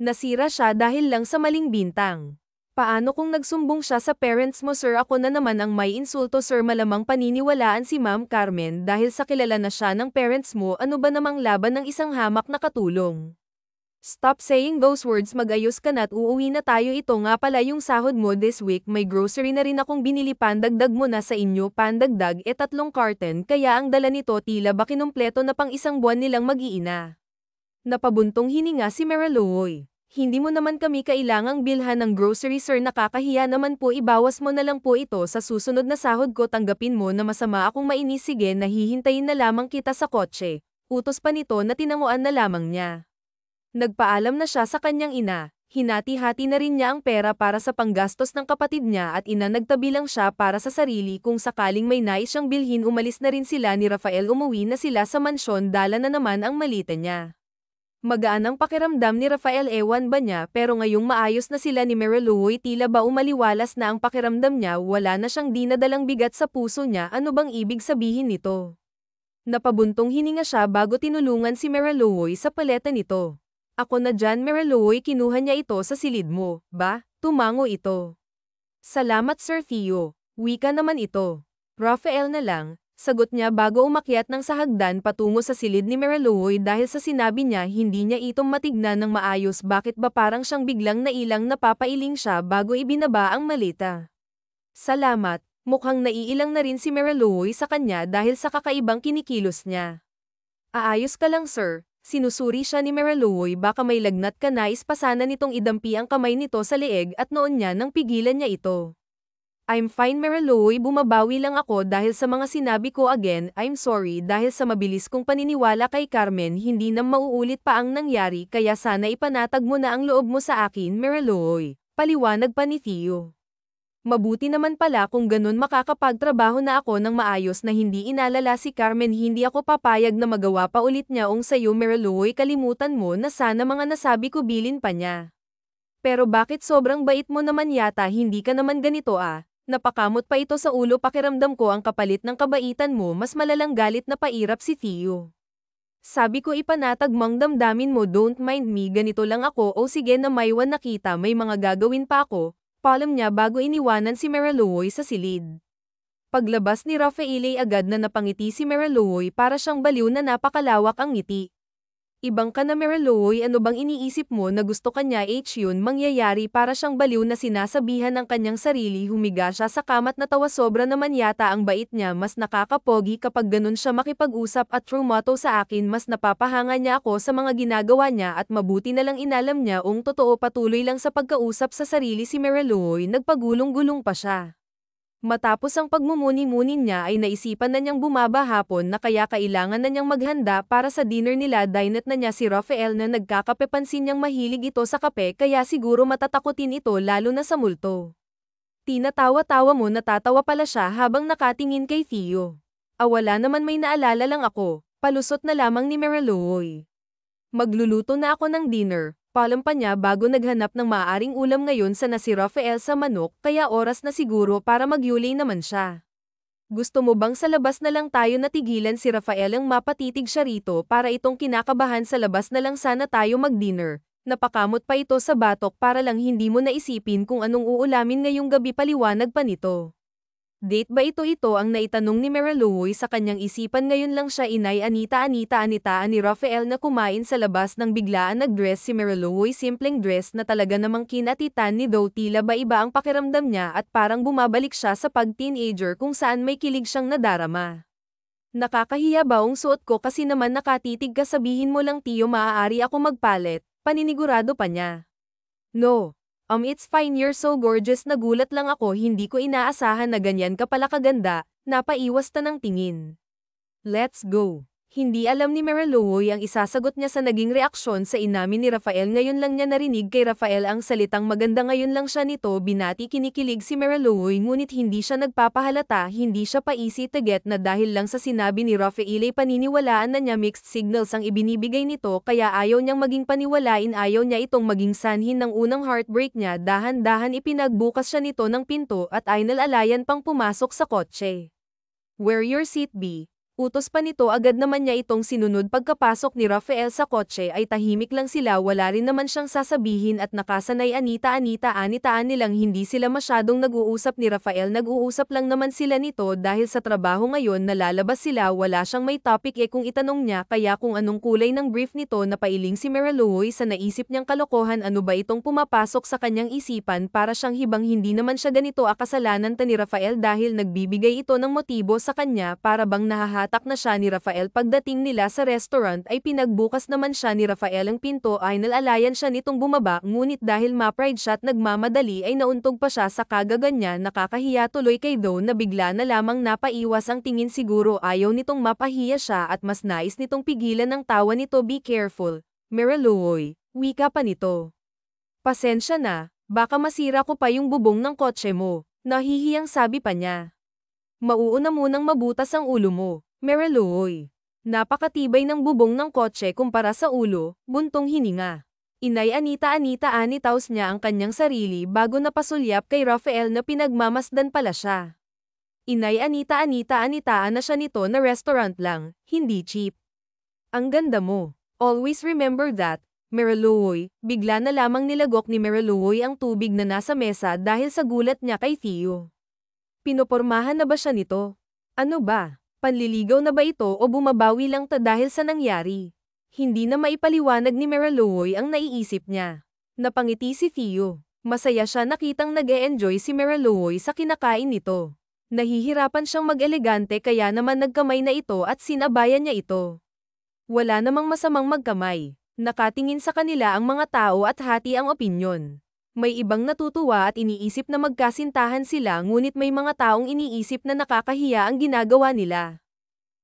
Nasira siya dahil lang sa maling bintang. Paano kung nagsumbong siya sa parents mo sir? Ako na naman ang may insulto sir. Malamang paniniwalaan si Ma'am Carmen dahil sa kilala na siya ng parents mo. Ano ba namang laban ng isang hamak na katulong? Stop saying those words. Mag-ayos ka na't uuwi na tayo. Ito nga pala yung sahod mo this week. May grocery na rin akong binili. Pandagdag mo na sa inyo. Pandagdag 3 carton kaya ang dala nito tila ba kinumpleto na pang isang buwan nilang mag-iina. Napabuntong hininga si Mariloy. Hindi mo naman kami kailangang bilhan ng grocery sir. Nakakahiya naman po. Ibawas mo na lang po ito sa susunod na sahod ko. Tanggapin mo na masama akong mainis. Sige, nahihintayin na lamang kita sa kotse. Utos pa nito na tinanguan na lamang niya. Nagpaalam na siya sa kanyang ina. Hinati-hati na rin niya ang pera para sa panggastos ng kapatid niya at ina. Nagtabi lang siya para sa sarili kung sakaling may nais siyang bilhin. Umalis na rin sila ni Rafael. Umuwi na sila sa mansyon. Dala na naman ang malita niya. Magaan ang pakiramdam ni Rafael. Ewan ba niya pero ngayong maayos na sila ni Mariloy tila ba umaliwalas na ang pakiramdam niya. Wala na siyang dinadalang bigat sa puso niya. Ano bang ibig sabihin nito? Napabuntong hininga siya bago tinulungan si Mariloy sa paleta nito. Ako na dyan Mariloy, kinuha niya ito sa silid mo, ba? Tumango ito. Salamat Sir Theo, wika naman ito. Rafael na lang, sagot niya bago umakyat ng sahagdan patungo sa silid ni Mariloy dahil sa sinabi niya hindi niya itong matignan ng maayos. Bakit ba parang siyang biglang nailang? Napapailing siya bago ibinaba ang malita. Salamat, mukhang naiilang na rin si Mariloy sa kanya dahil sa kakaibang kinikilos niya. Aayos ka lang sir. Sinusuri siya ni Mariloy. Baka may lagnat ka. Nais pa sana nitong idampi ang kamay nito sa leeg at noon niya nang pigilan niya ito. I'm fine Mariloy, bumabawi lang ako dahil sa mga sinabi ko. Again, I'm sorry dahil sa mabilis kong paniniwala kay Carmen. Hindi na mauulit pa ang nangyari kaya sana ipanatag mo na ang loob mo sa akin Mariloy. Paliwanag pa ni Theo. Mabuti naman pala kung ganun makakapagtrabaho na ako ng maayos na hindi inalala si Carmen. Hindi ako papayag na magawa pa ulit niya ang sayo Mariloy. Kalimutan mo na sana mga nasabi ko. Bilin pa niya. Pero bakit sobrang bait mo naman yata? Hindi ka naman ganito ah. Napakamot pa ito sa ulo. Pakiramdam ko ang kapalit ng kabaitan mo. Mas malalang galit na pairap si Theo. Sabi ko ipanatag mang damdamin mo. Don't mind me. Ganito lang ako. O sige na Maywan, nakita may mga gagawin pa ako. Palam niya bago iniwanan si Mariloy sa silid. Paglabas ni Rafael agad na napangiti si Mariloy. Para siyang baliw na napakalawak ang ngiti. Ibang ka na Mariloy, ano bang iniisip mo na gusto kanya yun mangyayari? Para siyang baliw na sinasabihan ng kanyang sarili. Humiga siya sa kamat natawa. Sobra naman yata ang bait niya. Mas nakakapogi kapag ganun siya makipag-usap at true motto sa akin. Mas napapahanga niya ako sa mga ginagawa niya at mabuti na lang inalam niya ang totoo. Patuloy lang sa pagkausap sa sarili si Mariloy. Nagpagulong-gulong pa siya. Matapos ang pagmumuni-muni niya ay naisipan na niyang bumaba hapon na kaya kailangan na niyang maghanda para sa dinner nila. Dinat na niya si Rafael na nagkakape. Pansin niyang mahilig ito sa kape kaya siguro matatakotin ito lalo na sa multo. Tinatawa-tawa mo. Natatawa pala siya habang nakatingin kay Theo. Wala naman, may naalala lang ako. Palusot na lamang ni Mariloy. Magluluto na ako ng dinner. Palam pa niya bago naghanap ng maaaring ulam ngayon. Sana si Rafael sa manok kaya oras na siguro para magyuli naman siya. Gusto mo bang sa labas na lang tayo? Natigilan si Rafael ang mapatitig siya rito. Para itong kinakabahan. Sa labas na lang sana tayo mag-dinner. Napakamot pa ito sa batok para lang hindi mo naisipin kung anong uulamin ngayong gabi. Paliwanag pa nito. Date ba ito ang naitanong ni Mariloy sa kanyang isipan. Ngayon lang siya inay anitaan ni Rafael na kumain sa labas nang biglaan nag-dress si Mariloy. Simpleng dress na talaga namang kinatitan ni Doe. Tila ba iba ang pakiramdam niya at parang bumabalik siya sa pag-teenager kung saan may kilig siyang nadarama. Nakakahiya ba ang suot ko kasi naman nakatitig ka sabihin mo lang Tio maaari ako magpalit, paninigurado pa niya. No. It's fine you're so gorgeous nagulat lang ako hindi ko inaasahan na ganyan ka pala kaganda, napaiwas ta ng tingin. Let's go. Hindi alam ni Mariluoy ang isasagot niya sa naging reaksyon sa inamin ni Rafael ngayon lang niya narinig kay Rafael ang salitang maganda ngayon lang siya nito binati kinikilig si Mariluoy ngunit hindi siya nagpapahalata hindi siya paisi taget na dahil lang sa sinabi ni Rafael ay paniniwalaan na niya mixed signals ang ibinibigay nito kaya ayaw niyang maging paniwalain ayaw niya itong maging sanhin ng unang heartbreak niya dahan-dahan ipinagbukas siya nito ng pinto at ay nalalayan pang pumasok sa kotse. Where your seat be? Utos pa nito agad naman niya itong sinunod pagkapasok ni Rafael sa kotse ay tahimik lang sila wala rin naman siyang sasabihin at nakasanay anitaan nilang hindi sila masyadong nag-uusap ni Rafael nag-uusap lang naman sila nito dahil sa trabaho ngayon nalalabas sila wala siyang may topic kung itanong niya kaya kung anong kulay ng brief nito napailing si Mariluoy sa naisip niyang kalokohan ano ba itong pumapasok sa kanyang isipan para siyang hibang hindi naman siya ganito akasalanan ta ni Rafael dahil nagbibigay ito ng motibo sa kanya para bang nahahatak na siya ni Rafael pagdating nila sa restaurant ay pinagbukas naman siya ni Rafael ang pinto ay nalalayan siya nitong bumaba ngunit dahil ma-pride siya at nagmamadali ay nauntog pa siya sa kagaganya nakakahiya tuloy kay Do na bigla na lamang napaiwas ang tingin siguro ayaw nitong mapahiya siya at mas nais nitong pigilan ang tawa nito be careful, Mariluoy, wika pa nito. Pasensya na, baka masira ko pa yung bubong ng kotse mo, nahihiyang sabi pa niya. Mauuna munang mabutas ang ulo mo, Mariluoy. Napakatibay ng bubong ng kotse kumpara sa ulo, buntong hininga. Inay anitaos niya ang kanyang sarili bago napasulyap kay Rafael na pinagmamasdan pala siya. Inay anitaan na siya nito na restaurant lang, hindi cheap. Ang ganda mo. Always remember that, Mariluoy. Bigla na lamang nilagok ni Mariluoy ang tubig na nasa mesa dahil sa gulat niya kay Theo. Pinopormahan na ba siya nito? Ano ba? Panliligaw na ba ito o bumabawi lang ta dahil sa nangyari? Hindi na maipaliwanag ni Mariluoy ang naiisip niya. Napangiti si Theo. Masaya siya nakitang nag-e-enjoy si Mariluoy sa kinakain nito. Nahihirapan siyang mag-elegante kaya naman nagkamay na ito at sinabayan niya ito. Wala namang masamang magkamay. Nakatingin sa kanila ang mga tao at hati ang opinyon. May ibang natutuwa at iniisip na magkasintahan sila ngunit may mga taong iniisip na nakakahiya ang ginagawa nila.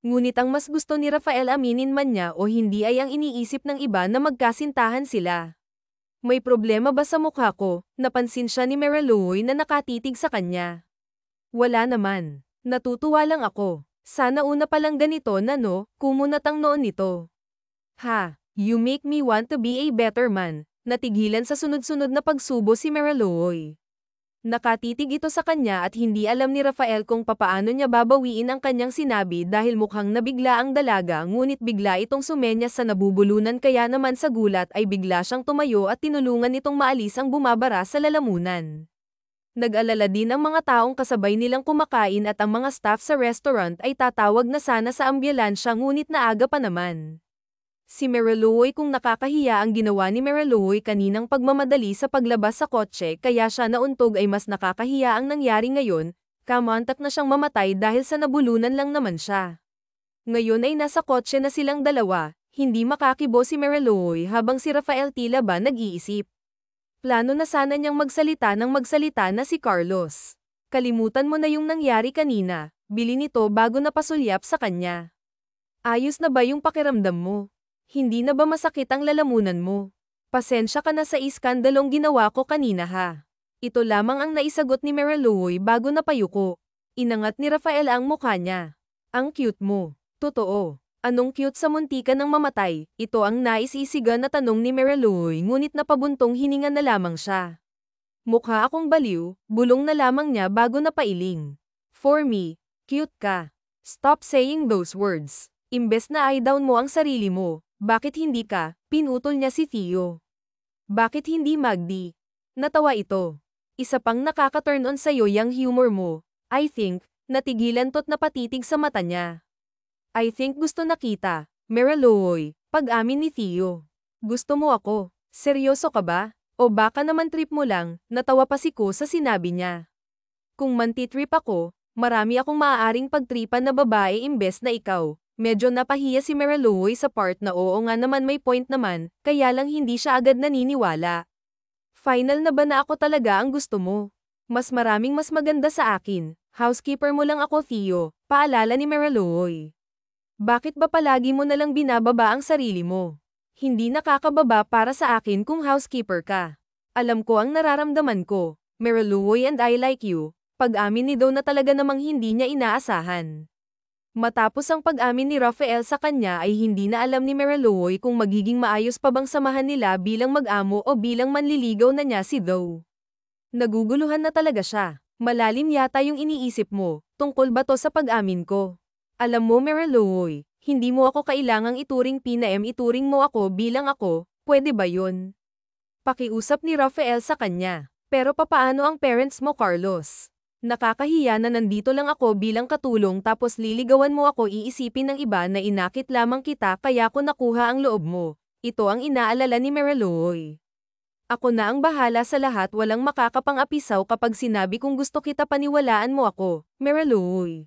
Ngunit ang mas gusto ni Rafael aminin man niya o hindi ay ang iniisip ng iba na magkasintahan sila. May problema ba sa mukha ko? Napansin siya ni Mariluoy na nakatitig sa kanya. Wala naman. Natutuwa lang ako. Sana una palang ganito na no, kumunat ang noon nito. Ha, you make me want to be a better man. Natigilan sa sunod-sunod na pagsubo si Mariluoy. Nakatitig ito sa kanya at hindi alam ni Rafael kung papaano niya babawiin ang kanyang sinabi dahil mukhang nabigla ang dalaga ngunit bigla itong sumenyas sa nabubulunan kaya naman sa gulat ay bigla siyang tumayo at tinulungan itong maalis ang bumabara sa lalamunan. Nag-alala din ang mga taong kasabay nilang kumakain at ang mga staff sa restaurant ay tatawag na sana sa ambulansya ngunit naaga pa naman. Si Mariluoy kung nakakahiya ang ginawa ni Mariluoy kaninang pagmamadali sa paglabas sa kotse kaya siya nauntog ay mas nakakahiya ang nangyari ngayon, kamantak na siyang mamatay dahil sa nabulunan lang naman siya. Ngayon ay nasa kotse na silang dalawa, hindi makakibo si Mariluoy habang si Rafael tila ba nag-iisip. Plano na sana niyang magsalita na si Carlos. Kalimutan mo na yung nangyari kanina, bili nito bago napasulyap sa kanya. Ayos na ba yung pakiramdam mo? Hindi na ba masakit ang lalamunan mo? Pasensya ka na sa iskandalong ginawa ko kanina ha. Ito lamang ang naisagot ni Mariluoy bago napayuko. Inangat ni Rafael ang mukha niya. Ang cute mo. Totoo. Anong cute sa muntikan ng mamatay? Ito ang naisisigan na tanong ni Mariluoy ngunit napabuntong hininga na lamang siya. Mukha akong baliw, bulong na lamang niya bago napailing. For me, cute ka. Stop saying those words. Imbes na i-down mo ang sarili mo, bakit hindi ka? Pinutol niya si Theo. Bakit hindi Magdi? Natawa ito. Isa pang nakaka-turn on sa'yo yang humor mo. I think, natigilan to't napatitig sa mata niya. I think gusto nakita, Mariluoy, pag-amin ni Theo. Gusto mo ako? Seryoso ka ba? O baka naman trip mo lang, natawa pa si Ko sa sinabi niya. Kung mantitrip ako, Marami akong maaaring pagtripan na babae imbes na ikaw. Medyo napahiya si Marilouy sa part na oo nga naman may point naman, kaya lang hindi siya agad naniniwala. Final na ba na ako talaga ang gusto mo? Mas maraming mas maganda sa akin. Housekeeper mo lang ako, Theo, paalala ni Marilouy. Bakit ba palagi mo nalang binababa ang sarili mo? Hindi nakakababa para sa akin kung housekeeper ka. Alam ko ang nararamdaman ko. Marilouy and I like you. Pag-amin ni Doe na talaga namang hindi niya inaasahan. Matapos ang pag-amin ni Rafael sa kanya ay hindi na alam ni Marilouy kung magiging maayos pa bang samahan nila bilang mag-amo o bilang manliligaw na niya si Doe. Naguguluhan na talaga siya. Malalim yata yung iniisip mo, tungkol ba to sa pag-amin ko? Alam mo Marilouy, hindi mo ako kailangang ituring P.M. ituring mo ako bilang ako, pwede ba yun? Pakiusap ni Rafael sa kanya. Pero papaano ang parents mo Carlos? Nakakahiya na nandito lang ako bilang katulong tapos liligawan mo ako iisipin ng iba na inakit lamang kita kaya ko nakuha ang loob mo. Ito ang inaalala ni Marilouy. Ako na ang bahala sa lahat walang makakapang-apisaw kapag sinabi kong gusto kita paniwalaan mo ako, Marilouy.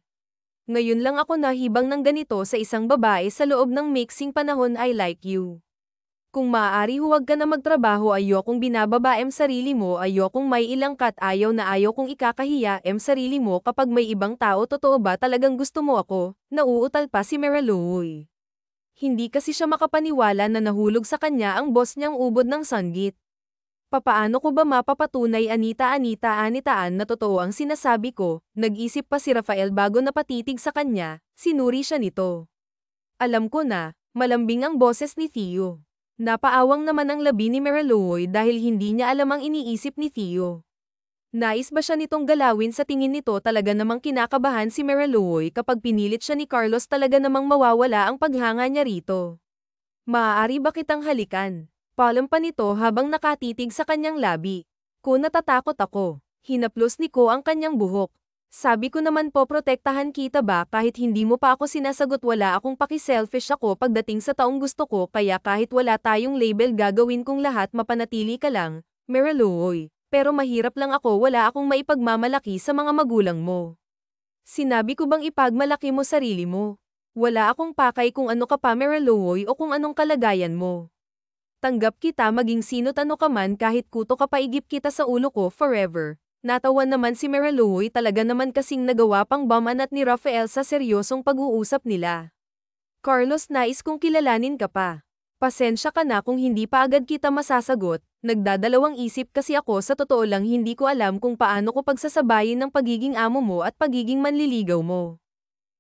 Ngayon lang ako nahibang ng ganito sa isang babae sa loob ng mixing panahon I like you. Kung maaari huwag ka na magtrabaho ayokong binababa sarili mo ayokong may ilang kat ayaw na ayaw kong ikakahiya sarili mo kapag may ibang tao totoo ba talagang gusto mo ako, nauutal pa si Marilouy. Hindi kasi siya makapaniwala na nahulog sa kanya ang boss niyang ubod ng Sunggit. Papaano ko ba mapapatunay anitaan na totoo ang sinasabi ko, nag-isip pa si Rafael bago napatitig sa kanya, sinuri siya nito. Alam ko na, malambing ang boses ni Theo. Napaawang naman ang labi ni Marilouy dahil hindi niya alam ang iniisip ni Theo. Nais ba siya nitong galawin sa tingin nito talaga namang kinakabahan si Marilouy kapag pinilit siya ni Carlos talaga namang mawawala ang paghanga niya rito. Maaari ba kitang halikan? Palam pa nito habang nakatitig sa kanyang labi. Ko natatakot ako. Hinaplos ni Ko ang kanyang buhok. Sabi ko naman po protektahan kita ba kahit hindi mo pa ako sinasagot wala akong paki-selfish ako pagdating sa taong gusto ko kaya kahit wala tayong label gagawin kong lahat mapanatili ka lang, Marilouy, pero mahirap lang ako wala akong maipagmamalaki sa mga magulang mo. Sinabi ko bang ipagmalaki mo sarili mo? Wala akong pakay kung ano ka pa Marilouy o kung anong kalagayan mo. Tanggap kita maging sino't ano ka man kahit kuto ka paigip kita sa ulo ko forever. Natawan naman si Marilouy talaga naman kasing nagawa pang bamanat ni Rafael sa seryosong pag-uusap nila. Carlos nais kong kilalanin ka pa. Pasensya ka na kung hindi pa agad kita masasagot, nagdadalawang isip kasi ako sa totoo lang hindi ko alam kung paano ko pagsasabayin ng pagiging amo mo at pagiging manliligaw mo.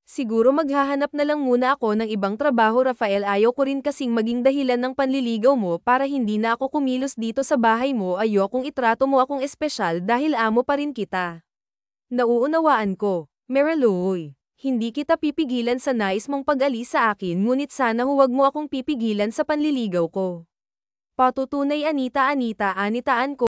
Siguro maghahanap na lang muna ako ng ibang trabaho Rafael ayaw ko rin kasing maging dahilan ng panliligaw mo para hindi na ako kumilos dito sa bahay mo ayokong itrato mo akong espesyal dahil amo pa rin kita. Nauunawaan ko, Marilouy. Hindi kita pipigilan sa nais mong pag-alis sa akin ngunit sana huwag mo akong pipigilan sa panliligaw ko. Patutunay anitaan ko.